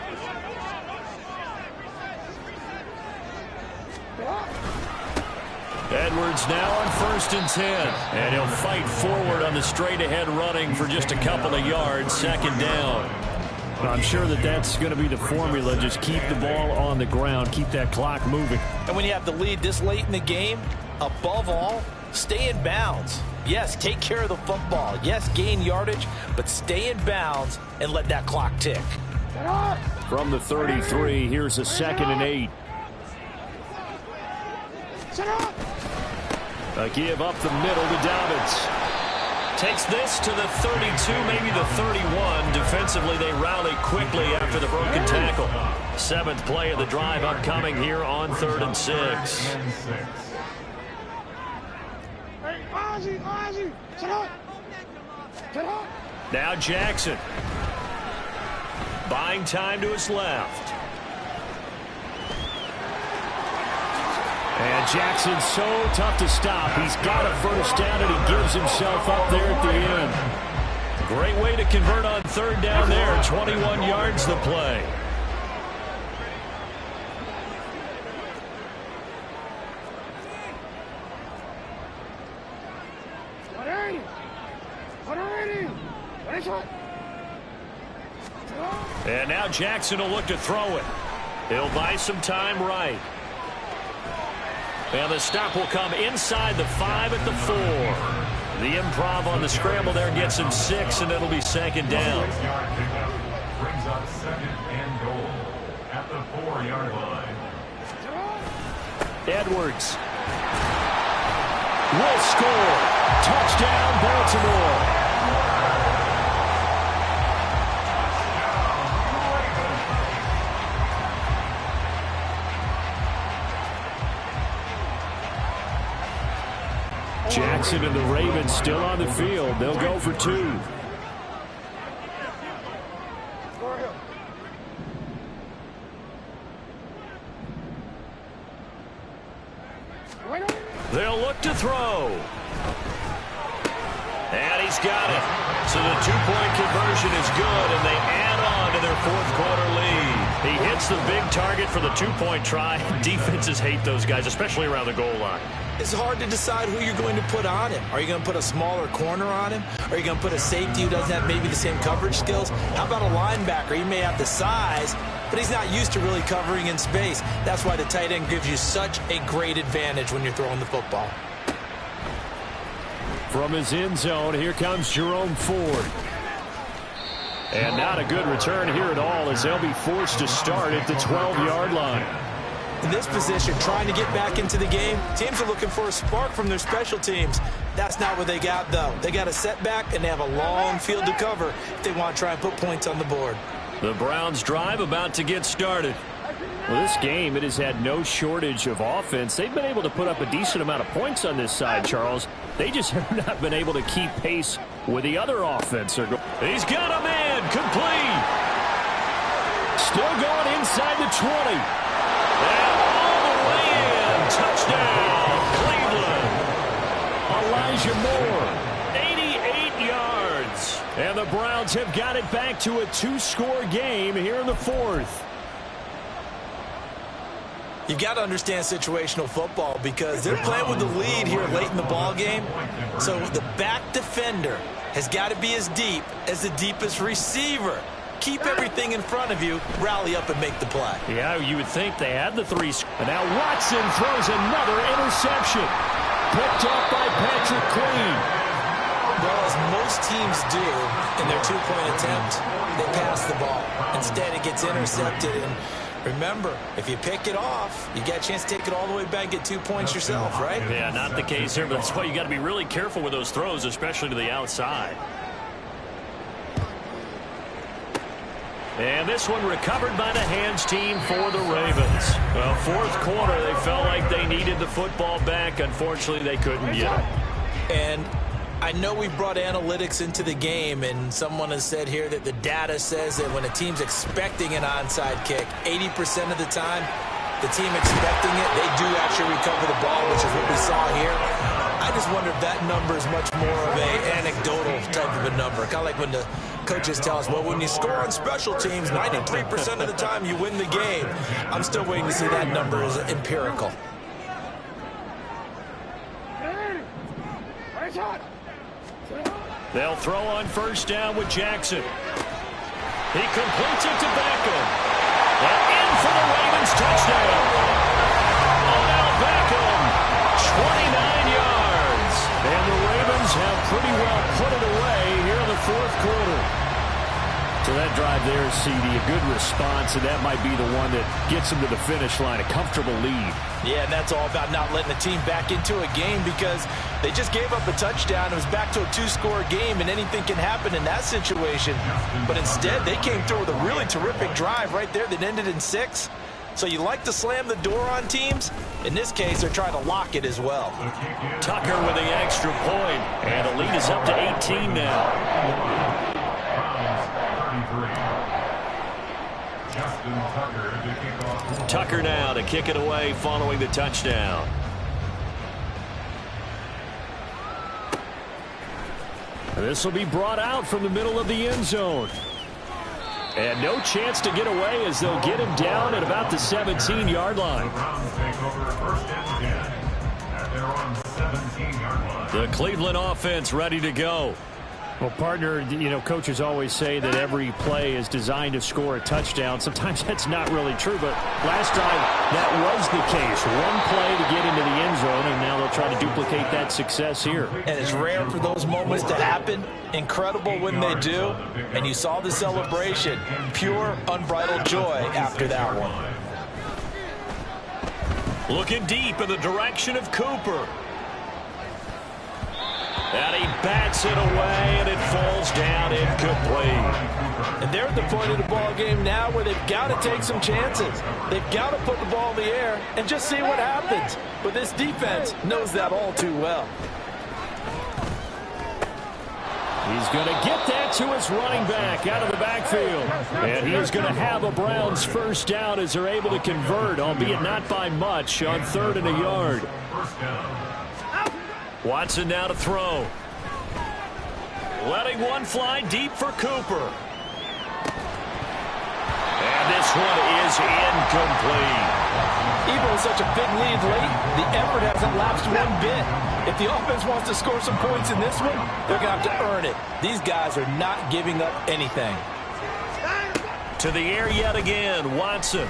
Edwards now on 1st and 10. And he'll fight forward on the straight-ahead running for just a couple of yards. Second down. I'm sure that that's going to be the formula. Just keep the ball on the ground. Keep that clock moving. And when you have the lead this late in the game, above all, stay in bounds. Yes, take care of the football. Yes, gain yardage, but stay in bounds and let that clock tick. From the 33, here's a 2nd and 8. A give up the middle to Dobbins. Takes this to the 32, maybe the 31. Defensively, they rally quickly after the broken tackle. 7th play of the drive upcoming here on 3rd and 6. Now Jackson. Buying time to his left. And Jackson's so tough to stop. He's got a first down, and he gives himself up there at the end. Great way to convert on third down there. 21 yards the play. And now Jackson will look to throw it. He'll buy some time right. And the stop will come inside the 5 at the 4. The improv on the scramble there gets him 6, and it'll be second down. Brings up 2nd and goal at the 4-yard line. Edwards will score. Touchdown, Baltimore. Jackson and the Ravens still on the field. They'll go for 2. They'll look to throw. And he's got it. So the 2-point conversion is good, and they add on to their 4th quarter lead. He hits the big target for the 2-point try. Defenses hate those guys, especially around the goal line. It's hard to decide who you're going to put on him. Are you going to put a smaller corner on him? Are you going to put a safety who doesn't have maybe the same coverage skills? How about a linebacker? He may have the size, but he's not used to really covering in space. That's why the tight end gives you such a great advantage when you're throwing the football. From his end zone, here comes Jerome Ford. And not a good return here at all, as they'll be forced to start at the 12-yard line. In this position, trying to get back into the game, teams are looking for a spark from their special teams. That's not what they got, though. They got a setback, and they have a long field to cover if they want to try and put points on the board. The Browns' drive about to get started. Well, this game, it has had no shortage of offense. They've been able to put up a decent amount of points on this side, Charles. They just have not been able to keep pace with the other offense. He's got a man, complete. Still going inside the 20. And all the way in. Touchdown, Cleveland. Elijah Moore, 88 yards. And the Browns have got it back to a 2-score game here in the 4th. You've got to understand situational football because they're playing with the lead here late in the ball game. So the back defender has got to be as deep as the deepest receiver. Keep everything in front of you, rally up and make the play. Yeah, you would think they had the 3. And now Watson throws another interception. Picked up by Patrick Queen. Well, as most teams do in their 2-point attempt, they pass the ball. Instead, it gets intercepted, and Remember, if you pick it off, you get a chance to take it all the way back and get 2 points yourself, right? Yeah, not the case here, but that's why you got to be really careful with those throws, especially to the outside. And this one recovered by the hands team for the Ravens. Well, fourth quarter, they felt like they needed the football back. Unfortunately, they couldn't get it. And I know we brought analytics into the game, and someone has said here that the data says that when a team's expecting an onside kick, 80% of the time, the team expecting it, they do actually recover the ball, which is what we saw here. I just wonder if that number is much more of an anecdotal type of a number. Kind of like when the coaches tell us, well, when you score on special teams, 93% of the time you win the game. I'm still waiting to see that number is empirical. They'll throw on first down with Jackson. He completes it to Beckham. And in for the Ravens touchdown. Odell Beckham, 29 yards. And the Ravens have pretty well put it away here in the fourth quarter. So that drive there, CD, a good response, and that might be the one that gets them to the finish line, a comfortable lead. Yeah, and that's all about not letting the team back into a game because they just gave up a touchdown. It was back to a two-score game, and anything can happen in that situation. But instead, they came through with a really terrific drive right there that ended in 6. So you like to slam the door on teams. In this case, they're trying to lock it as well. Tucker with the extra point, and the lead is up to 18 now. Tucker now to kick it away following the touchdown. This will be brought out from the middle of the end zone. And no chance to get away as they'll get him down at about the 17-yard line. The Cleveland offense ready to go. Well, partner, you know, coaches always say that every play is designed to score a touchdown. Sometimes that's not really true, but last time that was the case. One play to get into the end zone, and now they'll try to duplicate that success here. And it's rare for those moments to happen. Incredible when they do. And you saw the celebration. Pure, unbridled joy after that one. Looking deep in the direction of Cooper. And he bats it away, and it falls down incomplete. And they're at the point of the ball game now where they've got to take some chances. They've got to put the ball in the air and just see what happens. But this defense knows that all too well. He's going to get that to his running back out of the backfield. And he is going to have a Browns first down as they're able to convert, albeit not by much, on 3rd and a yard. Watson now to throw. Letting one fly deep for Cooper. And this one is incomplete. Even with such a big lead late, the effort hasn't lapsed one bit. If the offense wants to score some points in this one, they're going to have to earn it. These guys are not giving up anything. To the air yet again, Watson.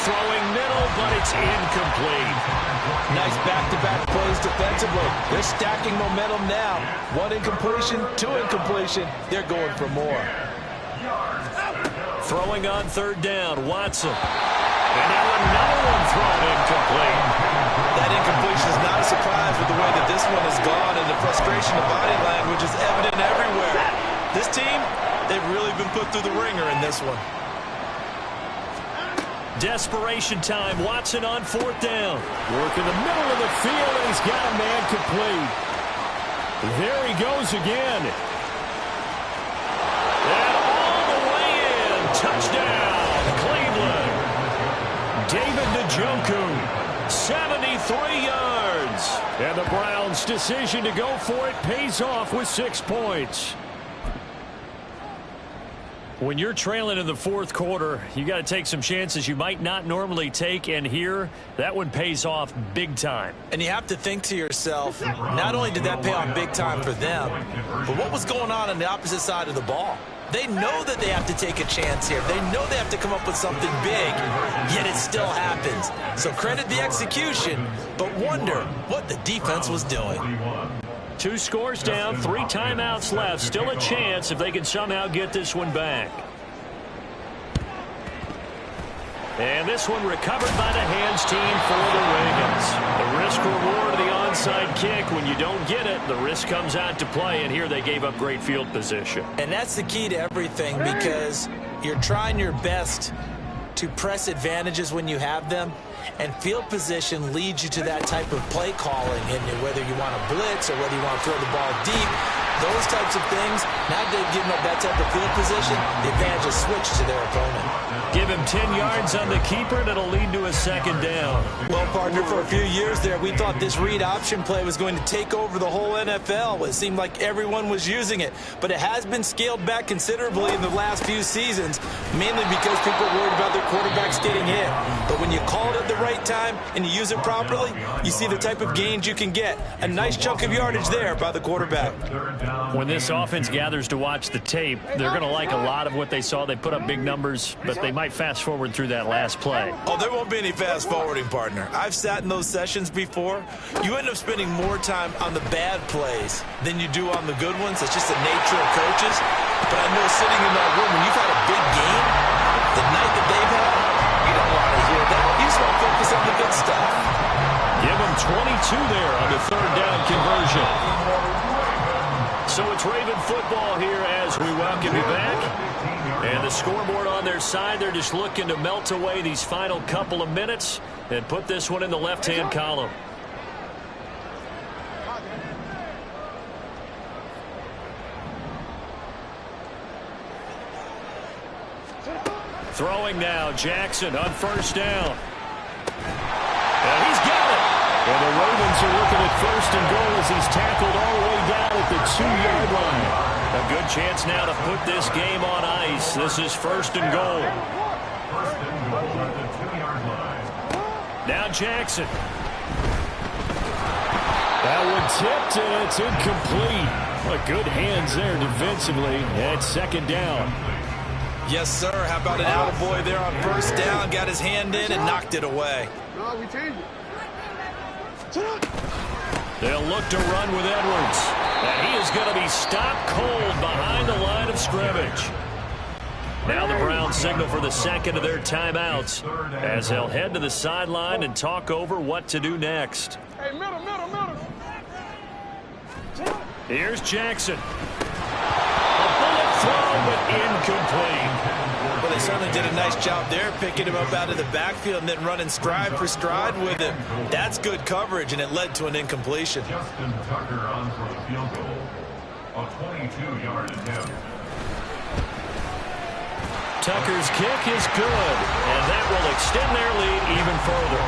Throwing middle, but it's incomplete. Nice back-to-back plays defensively. They're stacking momentum now. 1 incompletion, 2 incompletion. They're going for more. Throwing on 3rd down, Watson. And now another one thrown incomplete. That incompletion is not a surprise with the way that this one has gone, and the frustration of body language is evident everywhere. This team, they've really been put through the ringer in this one. Desperation time. Watson on 4th down. Work in the middle of the field, and he's got a man complete. There he goes again. And all the way in. Touchdown, Cleveland. David Njoku, 73 yards. And the Browns' decision to go for it pays off with 6 points. When you're trailing in the fourth quarter, you got to take some chances you might not normally take, and here, that one pays off big time. And you have to think to yourself, not only did that pay off big time for them, but what was going on the opposite side of the ball? They know that they have to take a chance here. They know they have to come up with something big, yet it still happens. So credit the execution, but wonder what the defense was doing. 2 scores down, 3 timeouts left. Still a chance if they can somehow get this one back. And this one recovered by the hands team for the Ravens. The risk-reward of the onside kick. When you don't get it, the risk comes out to play, and here they gave up great field position. And that's the key to everything, because you're trying your best to press advantages when you have them, and field position leads you to that type of play calling, and whether you want to blitz or whether you want to throw the ball deep, those types of things, now they've given up that type of field position, the advantage is switched to their opponent. Give him 10 yards on the keeper, and it'll lead to a second down. Well, partner, for a few years there, we thought this read option play was going to take over the whole NFL. It seemed like everyone was using it, but it has been scaled back considerably in the last few seasons, mainly because people are worried about their quarterbacks getting hit. But when you call it at the right time and you use it properly, you see the type of gains you can get. A nice chunk of yardage there by the quarterback. When this offense gathers to watch the tape, they're going to like a lot of what they saw. They put up big numbers, but they might fast forward through that last play. Oh, there won't be any fast forwarding, partner. I've sat in those sessions before. You end up spending more time on the bad plays than you do on the good ones. It's just the nature of coaches. But I know sitting in that room, when you've had a big game, the night that they've had, you don't want to hear that. You just want to focus on the good stuff. Give them 22 there on the third down conversion. So it's Raven football here as we welcome you back. And the scoreboard on their side, they're just looking to melt away these final couple of minutes and put this one in the left-hand column. Throwing now, Jackson on first down. And he's got it. And the Ravens are looking at first and goal as he's tackled all the way down at the 2-yard line. A good chance now to put this game on ice. This is first and goal. First and goal at the 2-yard line. Now Jackson. That one tipped, and it's incomplete. What good hands there defensively at second down. Yes, sir. How about an attaboy there on first down? Got his hand in and knocked it away. No, we changed it. They'll look to run with Edwards. And he is going to be stopped cold behind the line of scrimmage. Now the Browns signal for the second of their timeouts as they'll head to the sideline and talk over what to do next. Hey, middle. Here's Jackson. A bullet throw, but incomplete. Well, they certainly did a nice job there, picking him up out of the backfield and then running stride for stride with him. That's good coverage, and it led to an incompletion. Justin Tucker on for the field goal. A 22-yard attempt. Tucker's kick is good, and that will extend their lead even further.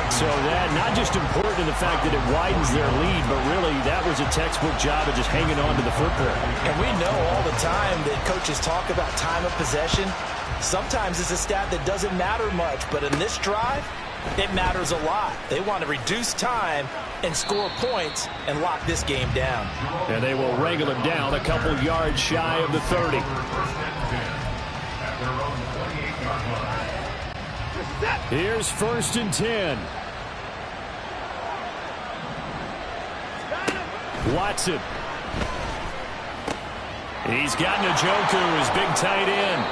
So that not just important to the fact that it widens their lead, but really that was a textbook job of just hanging on to the football. And we know all the time that coaches talk about time of possession. Sometimes it's a stat that doesn't matter much, but in this drive, it matters a lot. They want to reduce time and score points and lock this game down. And they will wrangle him down a couple yards shy of the 30. Here's first and 10. Watson. He's got Njoku, his big tight end.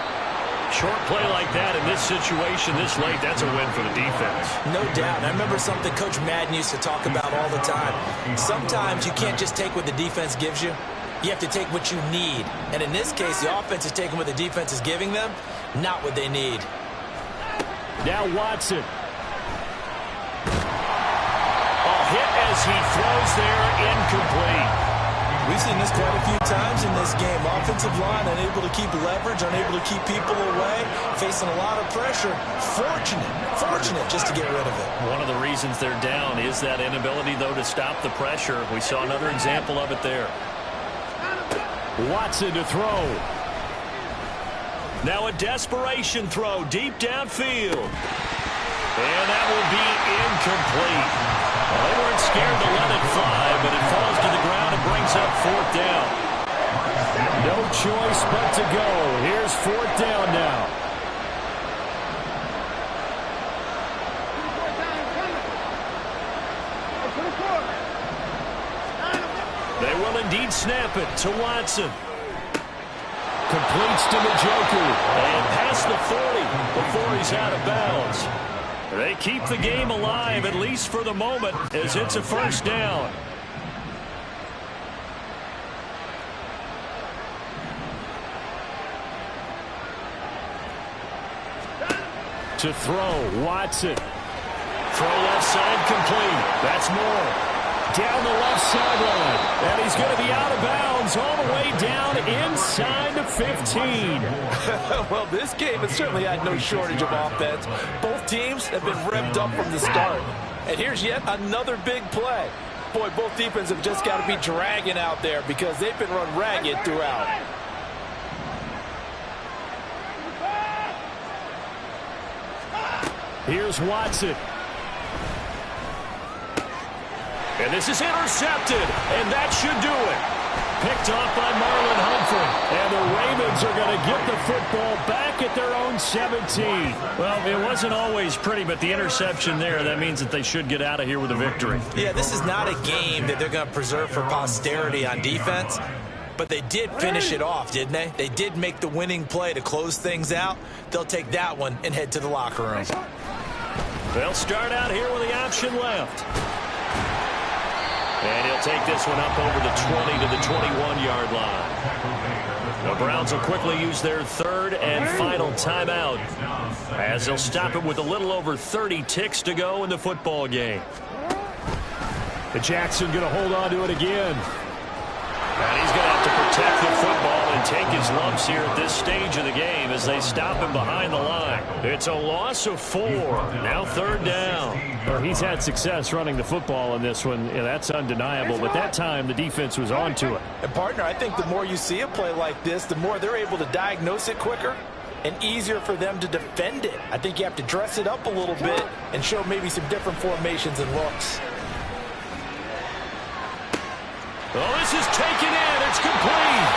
Short play like that in this situation this late, that's a win for the defense. No doubt. I remember something Coach Madden used to talk about all the time. Sometimes you can't just take what the defense gives you. You have to take what you need. And in this case, the offense is taking what the defense is giving them, not what they need. Now Watson. Hit as he throws there, incomplete. We've seen this quite a few times in this game. Offensive line unable to keep leverage, unable to keep people away, facing a lot of pressure. Fortunate just to get rid of it. One of the reasons they're down is that inability, though, to stop the pressure. We saw another example of it there. Watson to throw. Now a desperation throw deep downfield. And that will be incomplete. Well, they weren't scared to let it fly, but it falls to the ground and brings up fourth down. No choice but to go. Here's fourth down now. They will indeed snap it to Watson. completes to Njoku. And past the 40 before he's out of bounds. They keep the game alive, at least for the moment, as it's a first down. To throw, Watson. Throw left side complete. That's more. Down the left sideline. And he's going to be out of bounds all the way down inside the 15. Well, this game has certainly had no shortage of offense. Both teams have been revved up from the start. And here's yet another big play. Boy, both defenses have just got to be dragging out there because they've been run ragged throughout. Here's Watson. And this is intercepted, and that should do it. Picked off by Marlon Humphrey. And the Ravens are going to get the football back at their own 17. Well, it wasn't always pretty, but the interception there, that means that they should get out of here with a victory. Yeah, this is not a game that they're going to preserve for posterity on defense. But they did finish it off, didn't they? They did make the winning play to close things out. They'll take that one and head to the locker room. They'll start out here with the option left. And he'll take this one up over the 20 to the 21-yard line. The Browns will quickly use their third and final timeout as they'll stop it with a little over 30 ticks to go in the football game. Jackson going to hold on to it again. And he's going to have to protect the football and take his lumps here at this stage of the game as they stop him behind the line. It's a loss of 4. Now third down. Well, he's had success running the football in this one. Yeah, that's undeniable. But that time, the defense was on to it. And, partner, I think the more you see a play like this, the more they're able to diagnose it quicker and easier for them to defend it. I think you have to dress it up a little bit and show maybe some different formations and looks. Oh, this is taken in. It's complete.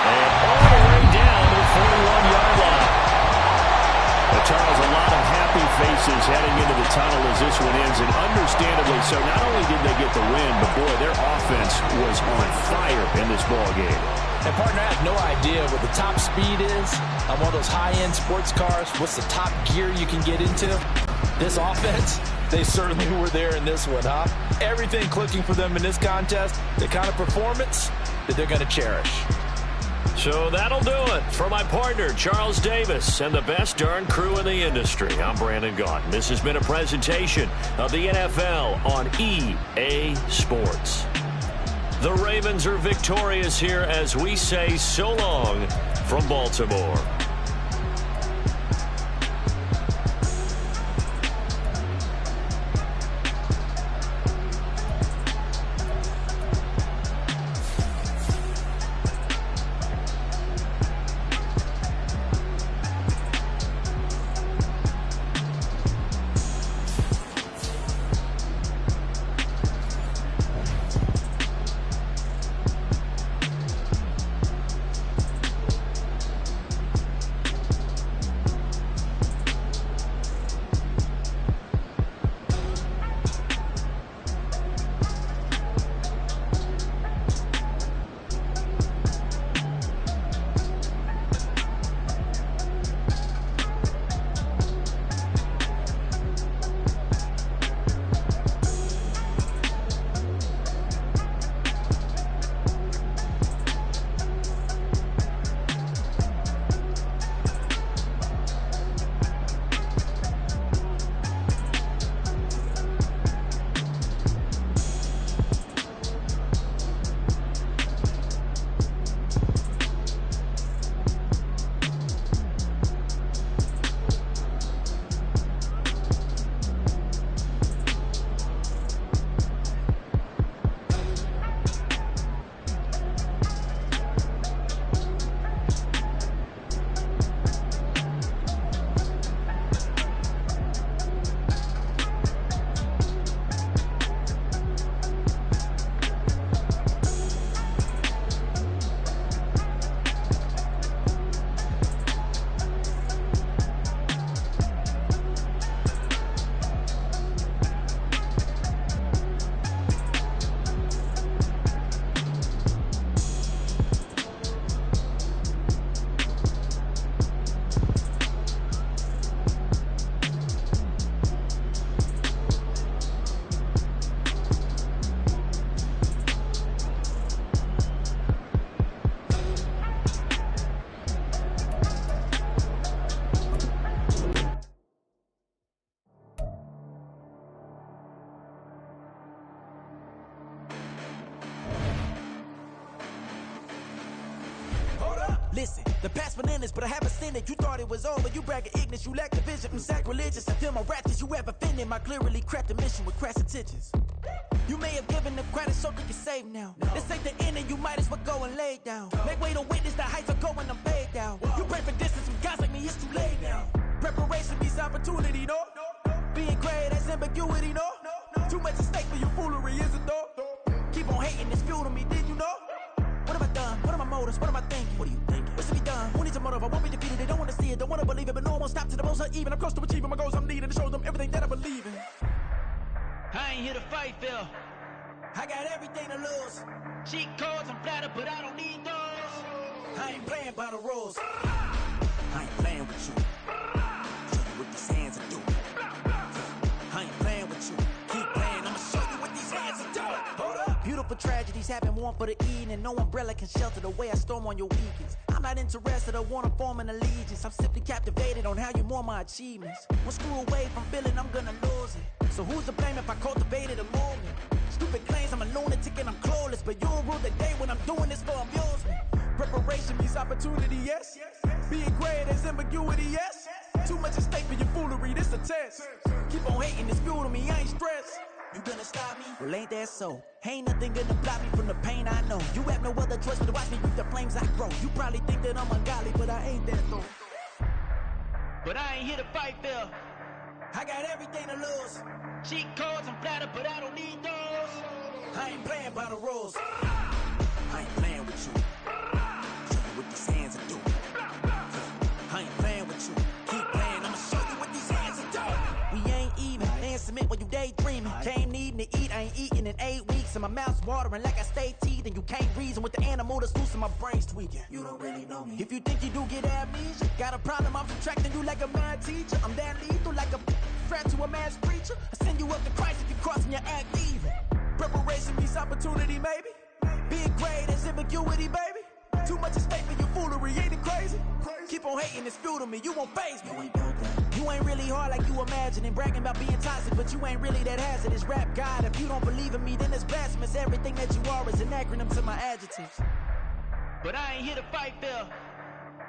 And all the way down to the 41-yard line. Well, Charles, a lot of happy faces heading into the tunnel as this one ends, and understandably so. Not only did they get the win, but, boy, their offense was on fire in this ball game. And, partner, I have no idea what the top speed is on one of those high-end sports cars. What's the top gear you can get into? This offense, they certainly were there in this one, huh? Everything clicking for them in this contest, the kind of performance that they're going to cherish. So that'll do it for my partner, Charles Davis, and the best darn crew in the industry. I'm Brandon Gaudin. This has been a presentation of the NFL on EA Sports. The Ravens are victorious here as we say so long from Baltimore. Listen, the past bananas, but I haven't seen it. You thought it was over, you bragging ignorance, you lack the vision from sacrilegious. I feel my raptors, you have offended my clearly crafted mission with crass intentions. You may have given them credit so they can save now. This ain't the end and you might as well go and lay down. Make way to witness the heights are going, I'm paid down. You pray for distance from guys like me, it's too late now. Preparation means opportunity, no? Being great as ambiguity, no? Too much at stake for your foolery, is it though? Keep on hating, it's fuel to me, did you know? What have I done? What are my motives? What am I thinking? What are you thinking? What's to be done? Who needs a motive? I won't be defeated. They don't want to see it, don't want to believe it, but no one won't stop to the most uneven. I'm close to achieving my goals. I'm needing to show them everything that I believe in. I ain't here to fight, Phil. I got everything to lose. Cheat codes, I'm flattered, but I don't need those. I ain't playing by the rules. I ain't playing with you. Show you what these hands are doing. I ain't playing with you. Keep playing, I'ma show you what these hands are doing. Hold up. Beautiful tragedies happen, one for the evening. No umbrella can shelter the way I storm on your weekends. I'm not interested or wanna form an allegiance. I'm simply captivated on how you mourn my achievements. One screw away from feeling I'm gonna lose it. So who's to blame if I cultivated a movement? Stupid claims I'm a lunatic and I'm clueless, but you'll rule the day when I'm doing this for amusement. Preparation means opportunity, yes. Being great is ambiguity, yes. Too much at stake for your foolery, this a test. Keep on hating, it's fuel to me, I ain't stressed. You gonna stop me? Well, ain't that so? Ain't nothing gonna block me from the pain I know. You have no other choice but to watch me with the flames I grow. You probably think that I'm ungodly, but I ain't that though. But I ain't here to fight, Phil. I got everything to lose. Cheat codes, I'm flattered, but I don't need those. I ain't playing by the rules. I ain't playing with you. Show you what these hands are doing. I ain't playing with you. Keep playing, I'ma show you what these hands are doing. We ain't even. They ain't submit when you daydreaming. Came needing to eat, I ain't eating in 8 weeks. And my mouth's watering like I stay teeth. And you can't reason with the animal that's loose and my brain's tweaking. You don't really know me. If you think you do get amnesia, got a problem, I'm subtracting you like a mad teacher. I'm that lethal like a threat to a mass preacher. I send you up to Christ if you crossing your act evil. Preparation means opportunity, maybe. Being great is ambiguity, baby. Too much at stake for your foolery, ain't it crazy? Keep on hating, it's fuel to me, you won't faze me. You ain't really hard like you imagining. Bragging about being toxic, but you ain't really that hazardous. Rap God, if you don't believe in me, then it's blasphemous. Everything that you are is an acronym to my adjectives. But I ain't here to fight, Phil.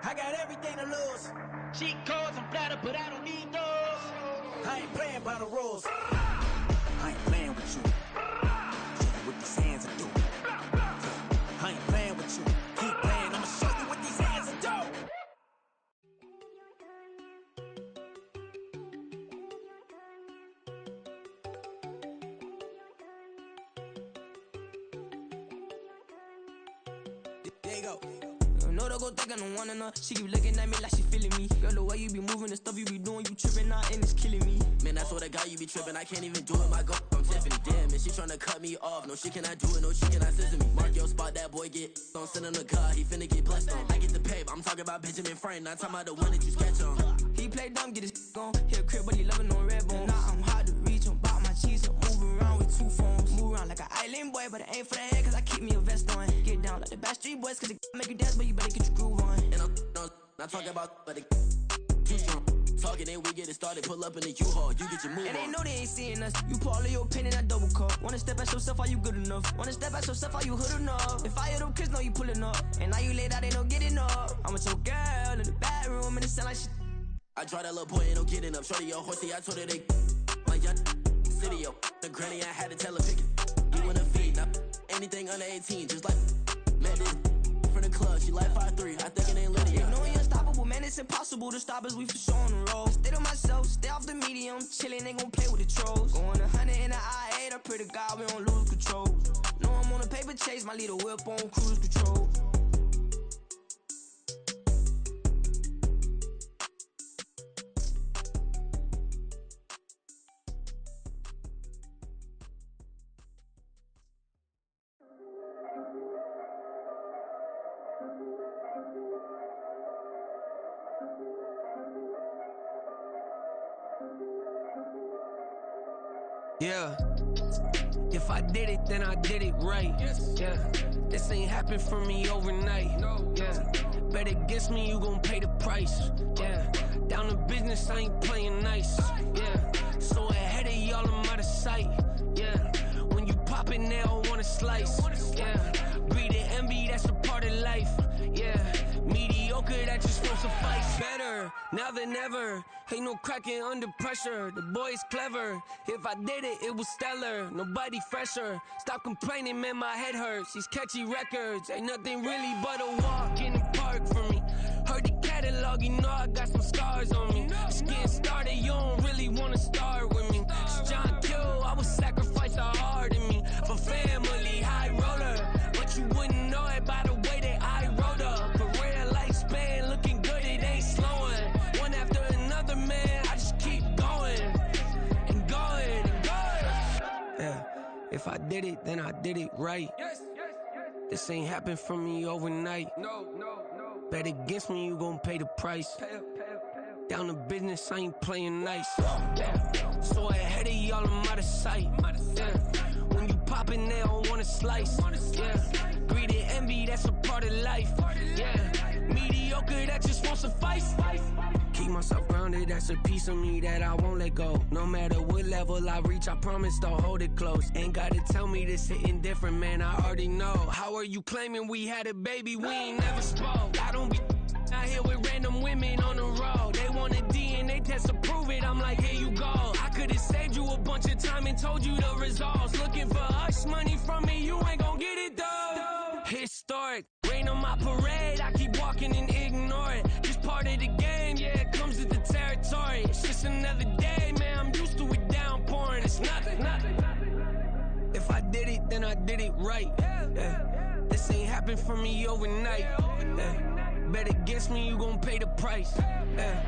I got everything to lose. Cheat codes, I'm flattered, but I don't need those. I ain't playing by the rules. I ain't playing with you. Show you what these hands are doing. I ain't playing with you. Keep playing, I'ma show you what these hands are doing. There you go. No, they gon' think I don't wanna know. She keep looking at me like she feeling me. Girl, the way you be moving, the stuff you be doing, you tripping out and it's killing me. Man, that's what I got, you be tripping. I can't even do it, my go. I'm Tiffany. Damn, and she tryna cut me off. No, she cannot do it, no, she cannot scissor me. Mark your spot, that boy get on. Send him to God, he finna get blessed on. I get the pay, I'm talking about Benjamin Franklin, not talking about the one that you sketch on. He play dumb, get his on. He a crib, but he loving on red bone. Now I'm hard to reach, I'm about my cheese. I'm moving around with 2 phones. Move around like an island boy, but it ain't for the head, cause I keep me a vest on. Get down like the Backstreet Boys, cause it make you dance, but you better get your groove on. And I'm not talking about, but it too strong. Talking and we get it started, pull up in the U-Haul, you get your move and on. they know they ain't seeing us. You pull all of your pen in that double cup. Wanna step at yourself, are you good enough? Wanna step at yourself, are you hood enough? If I hear them kids know you pulling up, and now you laid out, they don't get enough. I'm with your girl in the bedroom, and it sound like shit. I draw that little boy, ain't no getting up. Shorty your horsey, I told her they my young city, yo. The granny, I had to tell her pick it. You wanna feed, now anything under 18, just like met this from the club, she like 5'3", I think it ain't Lydia. You know we unstoppable, man, it's impossible to stop us, we for sure on the road. Stay to myself, stay off the medium, chillin', they gon' play with the trolls. Going 100 in the I-8, I pray to God we don't lose control. Know I'm on a paper chase, my little whip on cruise control. Yeah, if I did it, then I did it right. Yeah, this ain't happened for me overnight. Yeah, bet against me, you gon' pay the price. Yeah, down to business, I ain't playing nice. Yeah, so ahead of y'all, I'm out of sight. Yeah, when you pop it now, I wanna slice. Yeah, breathe the envy, that's a part of life. Yeah, media Mediocre, that just won't suffice. Better, now than ever. Ain't no cracking under pressure. The boy's clever. If I did it, it was stellar. Nobody fresher. Stop complaining, man, my head hurts. These catchy records ain't nothing really but a walk in the park for me. Heard the catalog, you know I got some scars on me. Just getting started, you don't really wanna start with me. It's John Kill, I would sacrifice a heart in me for family, high roller. But you wouldn't know it by the way that I wrote up. Career lifespan, looking good, it ain't slowing. One after another, man, I just keep going and going and going. Yeah, if I did it, then I did it right. This ain't happened for me overnight. No. Bet against me, you gon' pay the price. Down to business, I ain't playing nice. Yeah. So ahead of y'all, I'm out of sight. Yeah. When you poppin', they don't wanna slice. Yeah. Greed and envy, that's a part of life. Yeah. Mediocre, that just won't suffice. Keep myself grounded, that's a piece of me that I won't let go. No matter what level I reach, I promise to hold it close. Ain't gotta tell me this hitting different, man, I already know. How are you claiming we had a baby, we ain't never spoke? I don't be out here with random women on the road. They want a DNA test to prove it, I'm like, here you go. I could've saved you a bunch of time and told you the results. Looking for hush money from me, you ain't gon' get it though. Historic, rain on my parade, I keep walking and ignore it. Just part of the game, yeah, it comes with the territory. It's just another day, man, I'm used to it downpouring. It's nothing. If I did it, then I did it right. Yeah. This ain't happened for me overnight. Yeah. Bet against me, you gon' pay the price. Yeah.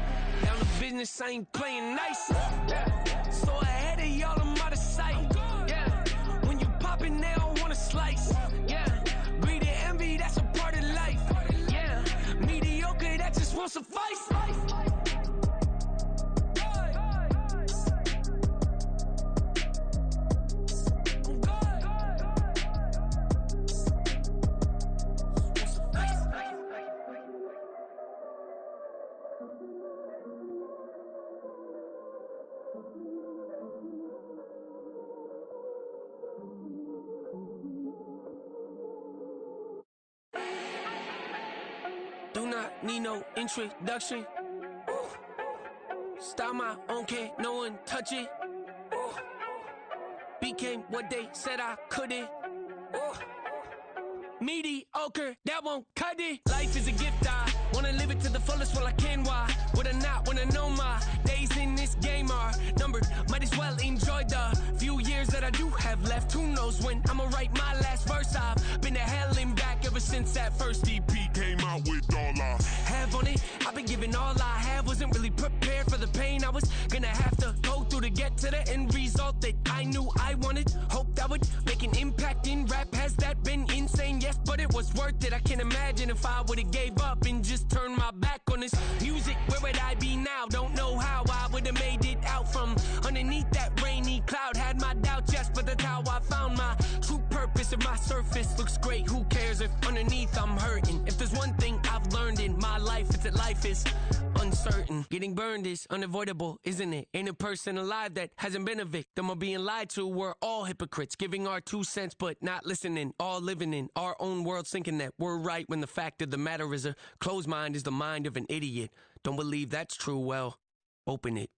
Down to business, I ain't playing nice. Yeah. So ahead of y'all, I'm out of sight. Yeah. When you poppin', they don't wanna slice. Yeah. Greed and envy, that's a part of life. Yeah. Mediocre, that just won't suffice. Do not need no introduction. Ooh. Style my own, can't no one touch it. Ooh. Became what they said I couldn't. Ooh. Mediocre, that won't cut it. Life is a gift, I wanna live it to the fullest while I can. Why would I not wanna know my days in this game are numbered? Might as well enjoy the few years that I do have left. Who knows when I'ma write my last verse? I've been to hell and back ever since that first EP came out with all I have on it. I've been giving all I have, wasn't really prepared for the pain I was gonna have to go through to get to the end result that I knew I wanted. Hoped I would make an impact in rap. Has that been insane? Yes, but it was worth it. I can't imagine if I would've gave up and just turned my back on this music. Where would I be now? Don't know how I would've made it out from underneath that rainy cloud. Had my doubts, yes, but that's how I found my true purpose. If my surface looks great, who cares if underneath I'm hurting? If there's one thing I've learned in my life, it's that life is uncertain. Getting burned is unavoidable, isn't it? Ain't a person alive that hasn't been a victim of being lied to. We're all hypocrites, giving our 2 cents but not listening. All living in our own world, thinking that we're right when the fact of the matter is a closed mind is the mind of an idiot. Don't believe that's true? Well, open it.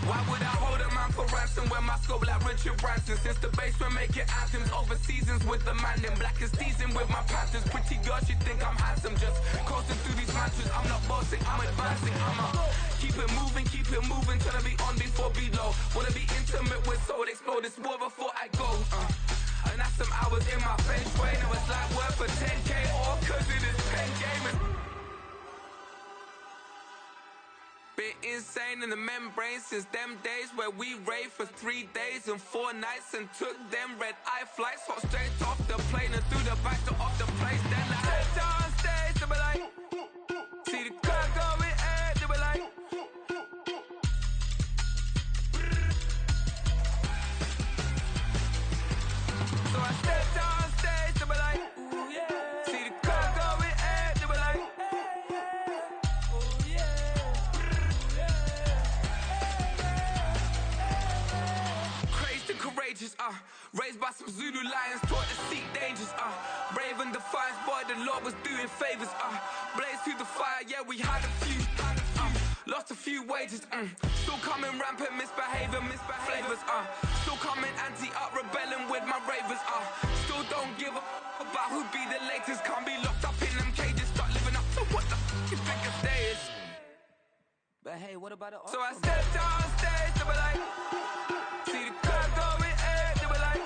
Why would I hold a man for ransom when my scope like Richard Branson? Since the basement making anthems over seasons with the man in black is seasoned with my patterns. Pretty girl, she think I'm handsome, just coasting through these mantras. I'm not bossing, I'm advancing. I'ma keep it moving, tryna be on before below. Wanna be intimate with soul, explore this war before I go. And that's some hours in my feng shui. Now it's like work for 10K, all cause it is pen gaming. Been insane in the membrane since them days where we raved for 3 days and 4 nights and took them red eye flights. Hot straight off the plane and through the back door of the place. Then I stepped on stage, they were like, see the crowd going air, they were like, so I stepped on stage, they were like, ooh yeah. See the crowd going air, they were like, oh yeah. Raised by some Zulu lions, taught to seek dangers, brave and defiant, boy, the Lord was doing favors, blaze through the fire, yeah, we had a few, lost a few wages, still coming rampant, misbehavior, flavors, still coming anti-up, rebelling with my ravers, still don't give a about who be the latest, can't be locked up in them cages, start living up to what the f*** you think a day is. But hey, what about the So I stepped on stage, they were like, see the crowd going air, they were like,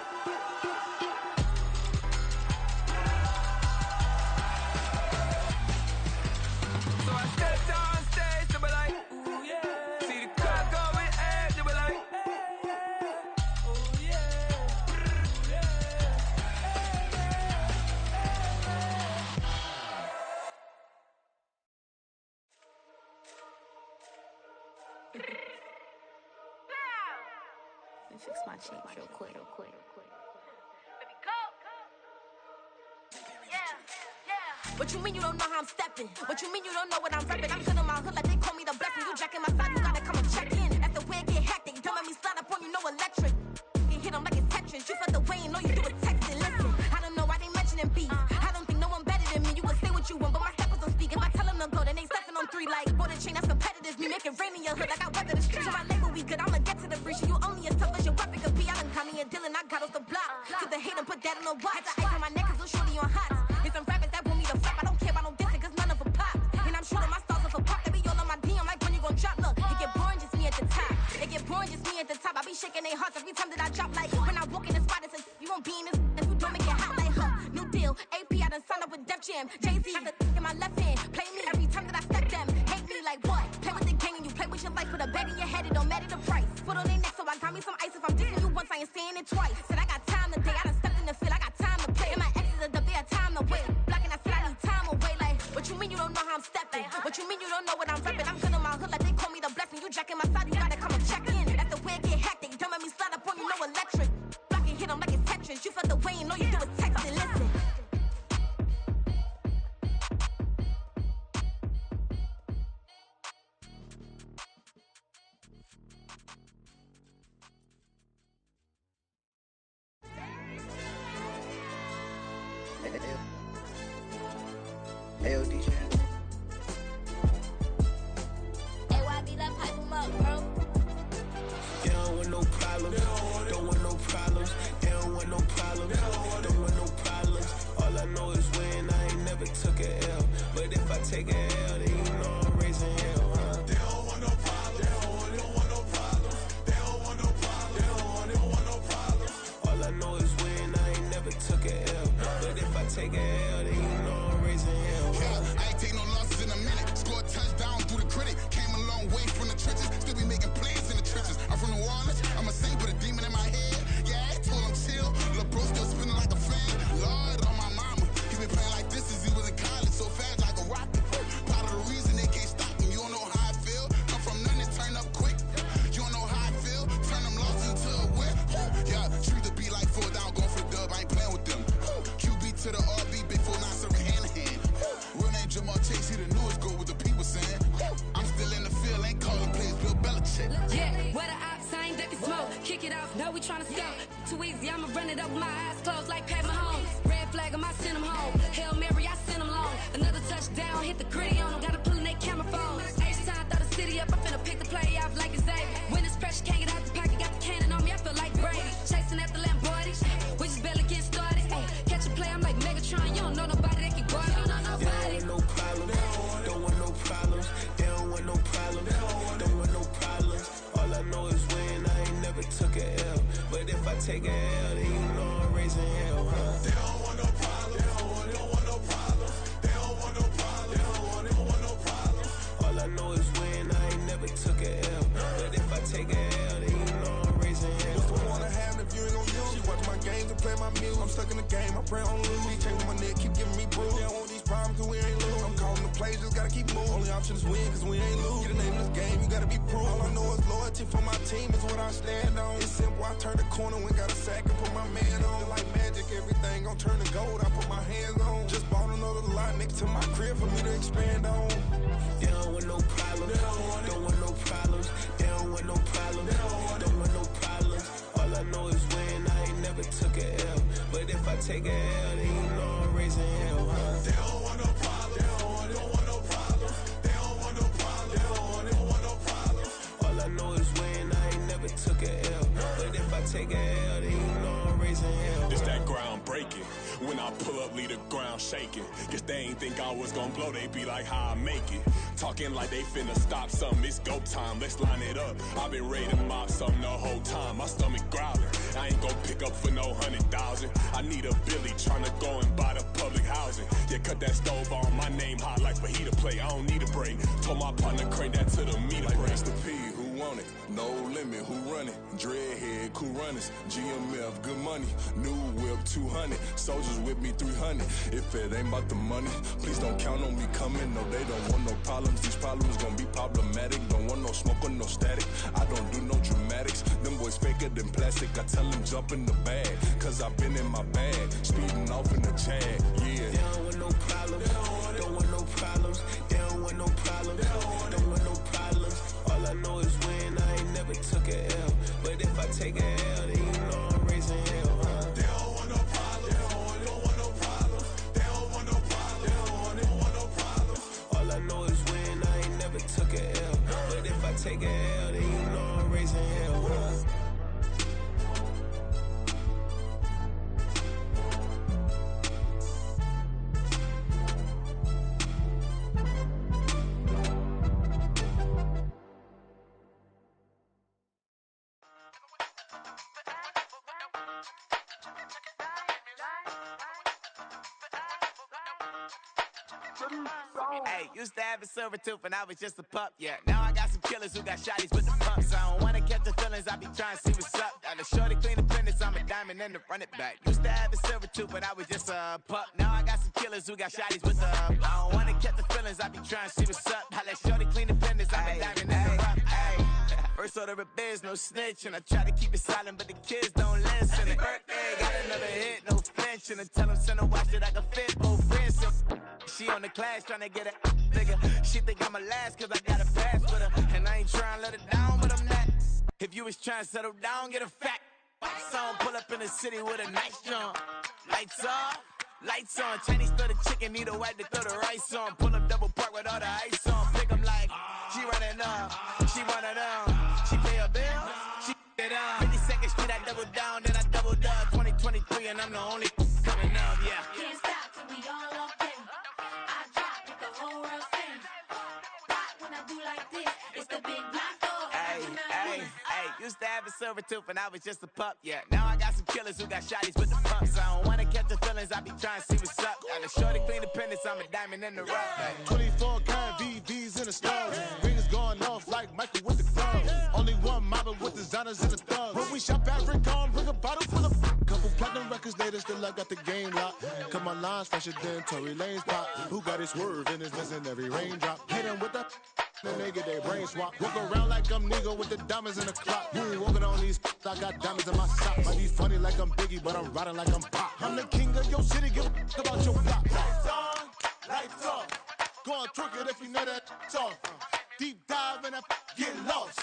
so I stepped on stage, they were like, ooh yeah, see the crowd going air, they were like, ooh yeah, Let me fix my cheek real quick. What you mean you don't know how I'm stepping? What you mean you don't know what I'm repping? I'm good on my hood like they call me the blessing. You jacking my side, you gotta come and check in. That's the way it get hectic. Don't let me slide up on you, no electric. You hit them like it's Tetris. You felt the way and all you do is text it. Listen, I don't know why they mentioning beef. I don't think no one better than me. You can say what you want, but my steppers don't speak. If I tell them to go, then they stepping on 3 like border chain. That's competitive. Me make it rain in your hood like I weather the streets. So my label we good. I'ma get to the breach. You only as tough as your weapon could be. I done caught me a deal and I got off the block. To the hate and put that on the watch. Had the ice on my neck 'cause it's shorty on hot. Here's some rappers that want me to flap. I don't care about no dissing 'cause none of them pop. And I'm shooting my stars off a pop. They be all on my DM like when you gon' drop. Look, it get boring just me at the top. It get boring just me at the top. I be shaking their hearts every time that I drop. Like when I walk in the spot, it says you won't be in this. If you don't make it hot like her. New deal, AP. I done signed up with Def Jam. Jay-Z got the in my left hand. Play me every time that I step them. Hate me like what? Play with the gang and you play with your life. Put a bag in your head, it don't matter the price. Foot on their neck, so I got me some ice. If I'm dissing you once, I ain't saying it twice. Said I got time today. I done stepped in the field. I got time to play. And my exes are up there, time to wait. Blocking, I said I need time away. Like, what you mean you don't know how I'm stepping? What you mean you don't know what I'm repping? I'm good on my hood like they call me the blessing. You jacking my side, you gotta come and check in. That's the way it get hectic. Don't let me slide up on you, no electric. Blocking, hit them like it's Tetris. You felt the way and all you do is text it. Listen. AOD channel. AYB, let pipe him up, bro. They don't want no problems. Don't want no problems. They don't want no problems. Don't want no problems. All I know is when I ain't never took a L. But if I take a L, then you know I'm raising hell, huh? They don't want no problems. They don't want no problems. They don't want no problems. They don't want no problems. All I know is when I ain't never took a L. But if I take a L, then you know I'm raising hell, huh? Yeah, I ain't take no losses in a minute. Scored touchdown through the critic. Came a long way from the trenches. Still be making plays in the trenches. I'm from New Orleans. I'm a saint with a demon in my head. Yeah, I told him chill. Lil' bro still spinning like a fan. Lord on my mama. He been playing like this since he was in college. So fast like a rocket. Part of the reason they can't stop him. You don't know how I feel. Come from nothing, turn up quick. You don't know how I feel. Turn them losses into a whip. Yeah, treat the beat like 4 down. Going for the dub. I ain't playing with them. QB to the RB. Big 4-9 serving hand to hand. Real name Jamal Chase. He the newest goal with the people saying. I'm still in the field. Ain't calling plays. Bill Belichick. Yeah, where the ops, I ain't ducking smoke. Kick it off, know we tryna scout. Too easy, I'ma run it up with my eyes closed like Pat Mahomes. Red flag, I send him home. Hail Mary, I send him long. Another touchdown, hit the gritty on him. Gotta pull in they camera phones. H-time, throw the city up. I finna pick the play off like it's Xavier. When it's pressure, can't get out the pocket. Got the cannon on me, I feel like Brady. Chasing after Lamborghini. We just barely get started. Ay, catch a play, I'm like Megatron. You don't know nobody that can guard me. You don't know nobody. They don't want no problems. Don't want no problems. They don't want no problems. Don't want no problems. All I know is when I ain't never took a L. But if I take a L, then you know I'm raising hell, huh? They don't want no problems. They don't want no problems. They don't want no problems. They don't want no problems. All I know is when I ain't never took a L. But if I take a L, then you know I'm raising hell. What's the point of having if you ain't gon' use? She watch my games and play my music. I'm stuck in the game. I pray on lose. He changing my neck, keep giving me bruise. They don't want these problems 'cause we ain't lose. I'm calling the plays, just gotta keep moving. Only option is win 'cause we ain't lose. Get the name of this game, you gotta be proof. All I know is loyalty for my team is what I stand on. It's simple, I turn the corner when got a sack and put my man on. Like magic, everything gon' turn to gold. I put my hands on. Just bought another lot next to my crib for me to expand on. They don't want no problems. Don't want no problems. They don't want no problems. Don't want no problems. All I know is when I ain't take a L, then you know I'm raising hell, huh? They don't want no problem. They don't want no problems. They don't want no problem. They don't want no problems. All I know is win, I ain't never took a L. But if I take a L, then you know I'm raising hell. This that ground breaking. When I pull up, leave the ground shaking. Guess they ain't think I was gonna blow, they be like, how I make it. Talking like they finna stop something, it's go time, let's line it up. I've been ready to mop something the whole time, my stomach growling. I ain't gon' pick up for no 100,000. I need a Billy tryna go and buy the public housing. Yeah, cut that stove on, my name hot like fajita play. I don't need a break. Told my partner crank that to the meter like break. Mr. P, who want it? No limit, who run it? Dreadhead, cool runners. GMF, good money. New whip, 200. Soldiers with me, 300. If it ain't about the money, please don't count on me coming. No, they don't want no problems. These problems gon' be problematic. Don't want no smoke or no static. I don't do no dramatics. Them boys faker than plastic. I tell them jump in the bag, cause I've been in my bag. Speeding off in the Jag, yeah. They don't want no problems. Don't want no problems. They don't want no problems. Don't want no problems. All I know is win, I ain't never took a L. But if I take a L, then you know I'm raising hell, huh? They don't want no problems. They don't want no problems. They don't want no problems. They don't want no problems. All I know is win, I ain't never took a L. But if I take a L, then you know I'm raising hell, huh? Hey, used to have a silver tooth when I was just a pup, yeah. Now I got some killers who got shotties with the pumps. I don't wanna catch the feelings, I be trying to see what's up. Got a shorty clean the fitness, I'm a diamond and to run it back. Used to have a silver tooth when I was just a pup. Now I got some killers who got shotties with the I don't wanna catch the feelings, I be trying to see what's up. I let shorty clean the fitness, I'm a diamond and to run. First order of biz, no snitch, and I try to keep it silent, but the kids don't listen. And birthday, got another hit, no flinch, and I tell them send a watch that I can fit both friends. She on the class tryna get a nigga. She think I'm a last cause I got a pass with her. And I ain't tryna let her down, but I'm not. If you was tryna settle down, get a fat song. Pull up in the city with a nice jump. Lights off, lights on. Chinese throw the chicken, need a wipe to throw the rice on. Pull up double park with all the ice on. Pick 'em like, she running up, she running up. She pay her bill, she it up. 52nd Street, I double down, then I doubled up. 2023 and I'm the only coming up, yeah. Can't stop till we all up there. I drop with the whole world sing. Rock when I do like this, it's the big black dog. Hey, used to have a silver tooth when I was just a pup, yeah. Now I got some killers who got shotties with the pumps. I don't wanna catch the feelings, I be trying to see what's up. Got a shorty clean the pendants, I'm a diamond in the rough. Hey. 24 karat VVs in the stars. Rings going off like Michael with the gloves. Only one mobbing with designers in the thugs. When we shop at Rincon, bring a bottle full of couple platinum records later, still I got the game locked. Cause my lines fresher than Tory Lane's pop. Who got his swerve and is missing every raindrop. Hit him with the then they get their brain swap. Walk around like I'm nigga with the diamonds in the clock. You ain't walking on these, I got diamonds in my socks. Might be funny like I'm Biggie, but I'm riding like I'm Pop. I'm the king of your city, give a about your block. Lights on, lights off. Go on, twerk it if you know that it's off. Deep dive and I get lost.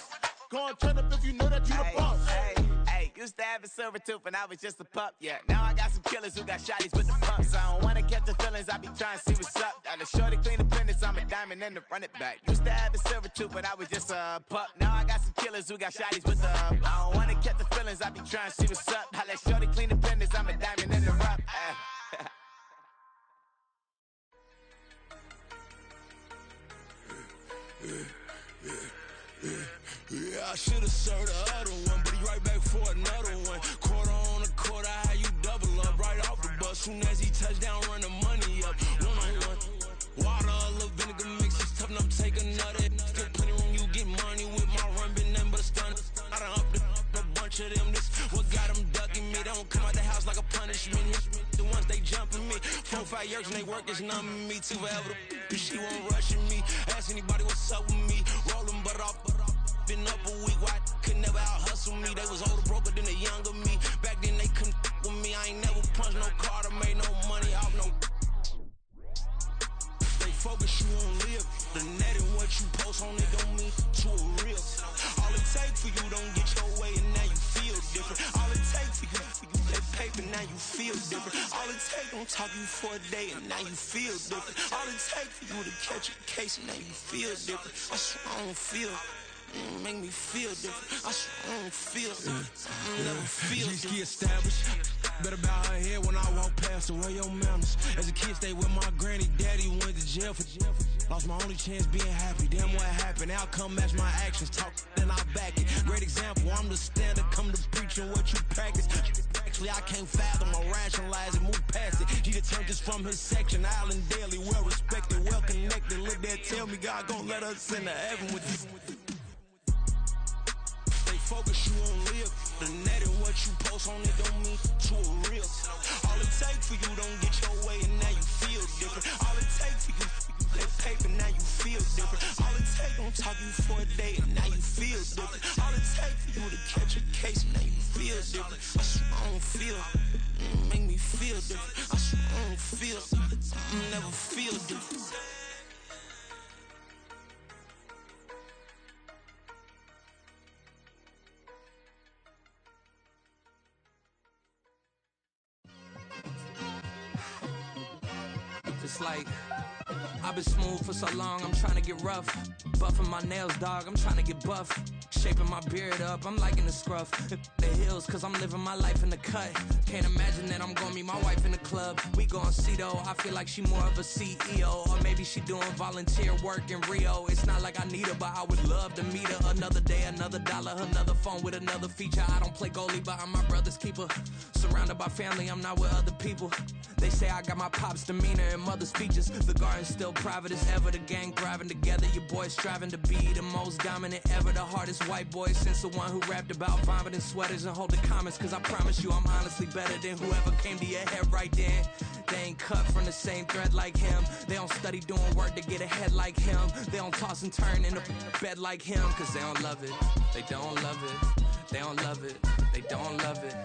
Go on, turn up if you know that you the boss. Hey, used to have a silver tooth when I was just a pup, yeah. Now I got some killers who got shotties with the pumps. I don't wanna catch the feelings, I be trying to see what's up. Got a shorty clean the pendants, I'm a diamond and to run it back. Used to have a silver tooth when I was just a pup. Now I got some killers who got shotties with the I don't wanna catch the feelings, I be trying to see what's up. I let shorty clean the pendants, I'm a diamond and to run. Yeah, I should've served the other one, but he right back for another one. Quarter on a quarter, how you double up right off the bus. Soon as he touch down, run the money up. One-on-one. Water, a little vinegar mix, it's tough enough to take another. Still plenty room, you get money with my run, been nothing but a stun. I done up a bunch of them, this what got them ducking me. They don't come out the house like a punishment. The ones they jumping me. 4-5 years and they work is numbing me too forever. She won't rushing me. Ask anybody what's up with me. Rolling butt off. Been up a week, why could never out hustle me? They was older, broker than the younger me. Back then they couldn't with me. I ain't never punched no card or made no money off no. They focus you on live. The net and what you post on it don't mean to a real. All it take for you don't get your way and now you feel different. All it take for you that paper now you feel different. All gon' talk you for a day and now you feel different. All it takes for you to catch a case and now you feel different. I swear I don't feel. Make me feel different. I swear I don't feel. I never feel different. G-ski established. Better bow her head when I walk past her. Where your manners? As a kid, stayed with my granny. Daddy went to jail for lost my only chance being happy. Damn, what happened? Outcome match my actions. Talk, then I back it. Great example. I'm the standard. Come to preaching what you practice. Actually, I can't fathom or rationalize it. Move past it. She determined just from his section. Island daily, well respected, well connected. Look there, tell me God gon' let us into heaven with you. Focus, you won't live. The net and what you post on it don't mean to a real. All it takes for you don't get your way and now you feel different. All it takes for you that paper, now you feel different. All it takes don't talk you for a day and now you feel different. All it takes for you to catch a case and now you feel different. I swear I don't feel. Make me feel different. I swear I don't feel. I never feel different. It's like I've been smooth for so long, I'm trying to get rough. Buffing my nails, dog, I'm trying to get buff. Shaping my beard up, I'm liking the scruff. The hills, cause I'm living my life in the cut. Can't imagine that I'm gonna meet my wife in the club. We gon' see though, I feel like she more of a CEO. Or maybe she doing volunteer work in Rio. It's not like I need her, but I would love to meet her. Another day, another dollar, another phone with another feature. I don't play goalie, but I'm my brother's keeper. Surrounded by family, I'm not with other people. They say I got my pop's demeanor and mother's features. The garden's still private as ever. The gang thriving together. Your boys striving to be the most dominant ever. The hardest white boy since the one who rapped about vomiting sweaters and holding comments. Cause I promise you I'm honestly better than whoever came to your head right then. They ain't cut from the same thread like him. They don't study doing work to get ahead like him. They don't toss and turn in the bed like him. Cause they don't love it. They don't love it. They don't love it. They don't love it.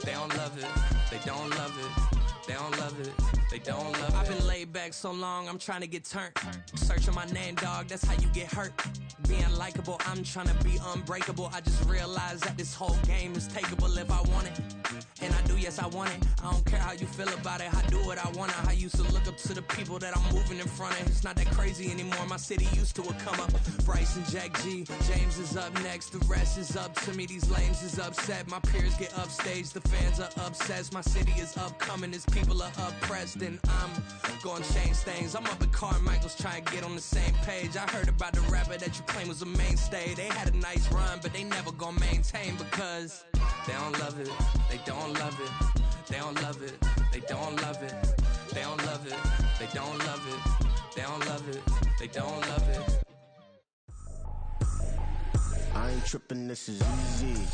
They don't love it. They don't love it. They don't love it, they don't love it. I've been laid back so long, I'm trying to get turned. Searching my name, dog, that's how you get hurt. Being likable, I'm trying to be unbreakable. I just realized that this whole game is takeable if I want it. And I do, yes, I want it. I don't care how you feel about it, I do what I want. I used to look up to the people that I'm moving in front of. It's not that crazy anymore, my city used to a come up. Bryce and Jack G, James is up next. The rest is up to me, these lames is upset. My peers get upstage, the fans are obsessed. My city is upcoming, it's people are oppressed, and I'm gonna change things. I'm up at Carmichael's trying to get on the same page. I heard about the rapper that you claim was a mainstay. They had a nice run, but they never gonna maintain because they don't love it. They don't love it. They don't love it. They don't love it. They don't love it. They don't love it. They don't love it. They don't love it. I ain't tripping, this is easy.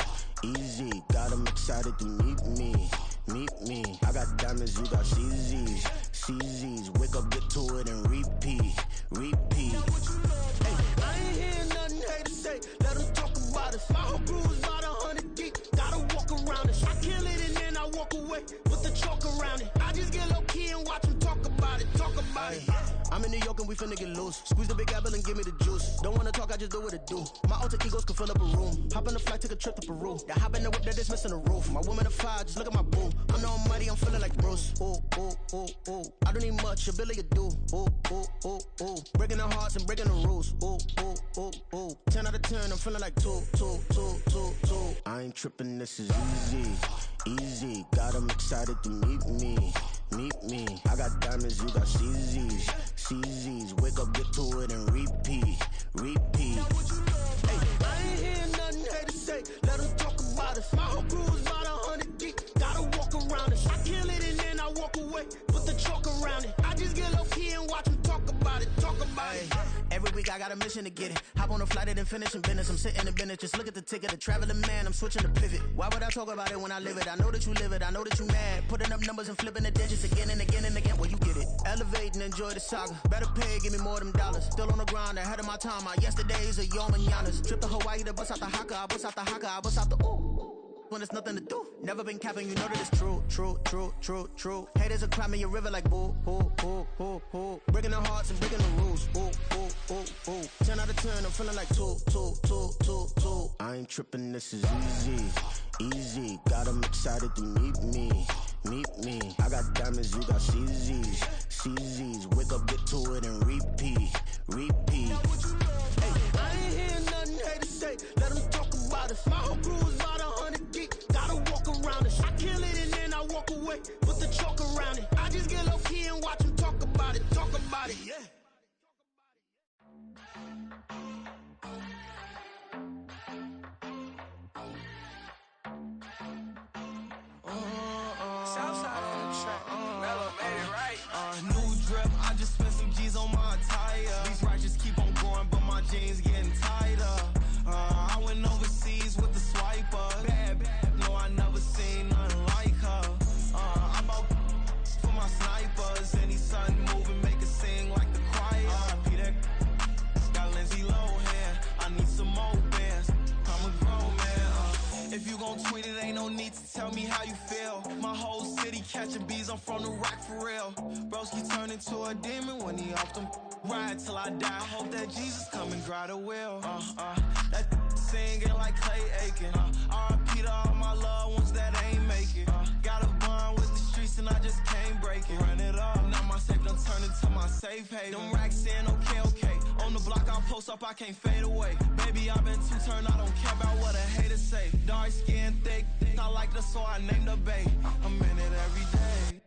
Easy, got 'em excited to meet me. Meet me, I got diamonds, you got CZs. CZs, wake up, get to it and repeat. Repeat. Hey, I ain't hearing nothing haters say. Let them talk about it. My whole crew is about 100 deep. Gotta walk around it. I kill it and then I walk away with the chalk around it. I just get low key and watch them talk about it. Talk about it. I'm in New York and we finna get loose. Squeeze the big apple and give me the juice. Don't wanna talk, I just do what it do. My alter egos can fill up a room. Hop on the flight, take a trip to Peru. That hop in the whip that is missing the roof. My woman a fire, just look at my boo. I'm the almighty, I'm feeling like Bruce. Ooh, ooh, ooh, ooh. I don't need much, your Billy a do. Ooh, ooh, ooh, ooh. Breaking the hearts and breaking the rules. Ooh, ooh, ooh, ooh. 10 out of 10, I'm feeling like 2, 2, 2, 2, 2. I ain't tripping, this is easy. Easy, got 'em excited to meet me. Meet me, I got diamonds, you got CZs. CZs, wake up, get to it and repeat. Repeat. Hey, I ain't hearing nothing haters say. Let them talk about it. My whole crew is about 100 deep. Gotta walk around it. I kill it and then I walk away with the chalk around it. I just get low key and watch them talk about it. Talk about it. Every week I got a mission to get it. Hop on a flight and then finish in business. I'm sitting in business, just look at the ticket. A traveling man, I'm switching to pivot. Why would I talk about it when I live it? I know that you live it, I know that you mad. Putting up numbers and flipping the digits again and again and again. Well, you get it. Elevate and enjoy the saga. Better pay, give me more than dollars. Still on the grind, ahead of my time. My yesterdays are your mananas. Trip to Hawaii to bust out the haka. I bust out the haka, I bust out the ooh. When there's nothing to do. Never been capping, you know that it's true, true, true, true, true. Haters are crying me a river like boo, boo, boo, boo, boo. Breaking the hearts and breaking the rules. Ooh, ooh, ooh, ooh. 10 out of 10, I'm feeling like 2, 2, 2, 2, 2. I ain't tripping, this is easy. Easy, got 'em excited to meet me. meet me. I got diamonds, you got CZs. CZs, wake up, get to it, and repeat. Hey, I ain't hear nothing haters say. Let them talk about us. My whole crew is about 100 deep. Gotta walk around us. I kill it and then I walk away. Put the chalk around it. I just get low key and watch them talk about it. Talk about it, yeah. Southside on the track. Mellow made it right. New drip, I just spent some G's on my attire. These righteous keep on going, but my jeans getting tighter. I went overseas with the swiper. Bad, no, I never seen nothing like her. I bought for my snipers. Any sun moving, make it sing like the choir. Peter got Lindsay Lohan. I need some more bands. I'm a grown man. If you gon' tweet it, ain't no need to tell me how you feel. My whole city catching bees, I'm from the rack for real. Broski turn into a demon when he off them. Ride till I die. I hope that Jesus come and dry the wheel. That singing like Clay Aiken. R.I.P. to all my loved ones that ain't make it. Got a bond with the streets and I just can't break it. Run it up. Now my safe done turn into my safe haven. Them racks in, okay. On the block I post up, I can't fade away. Baby, I've been too turned, I don't care about what a hater say. Dark skin, thick, I like the so I named the bae. I'm in it every day.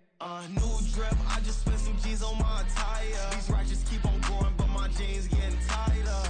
New drip, I just spent some G's on my attire. These righteous keep on going, but my jeans getting tighter.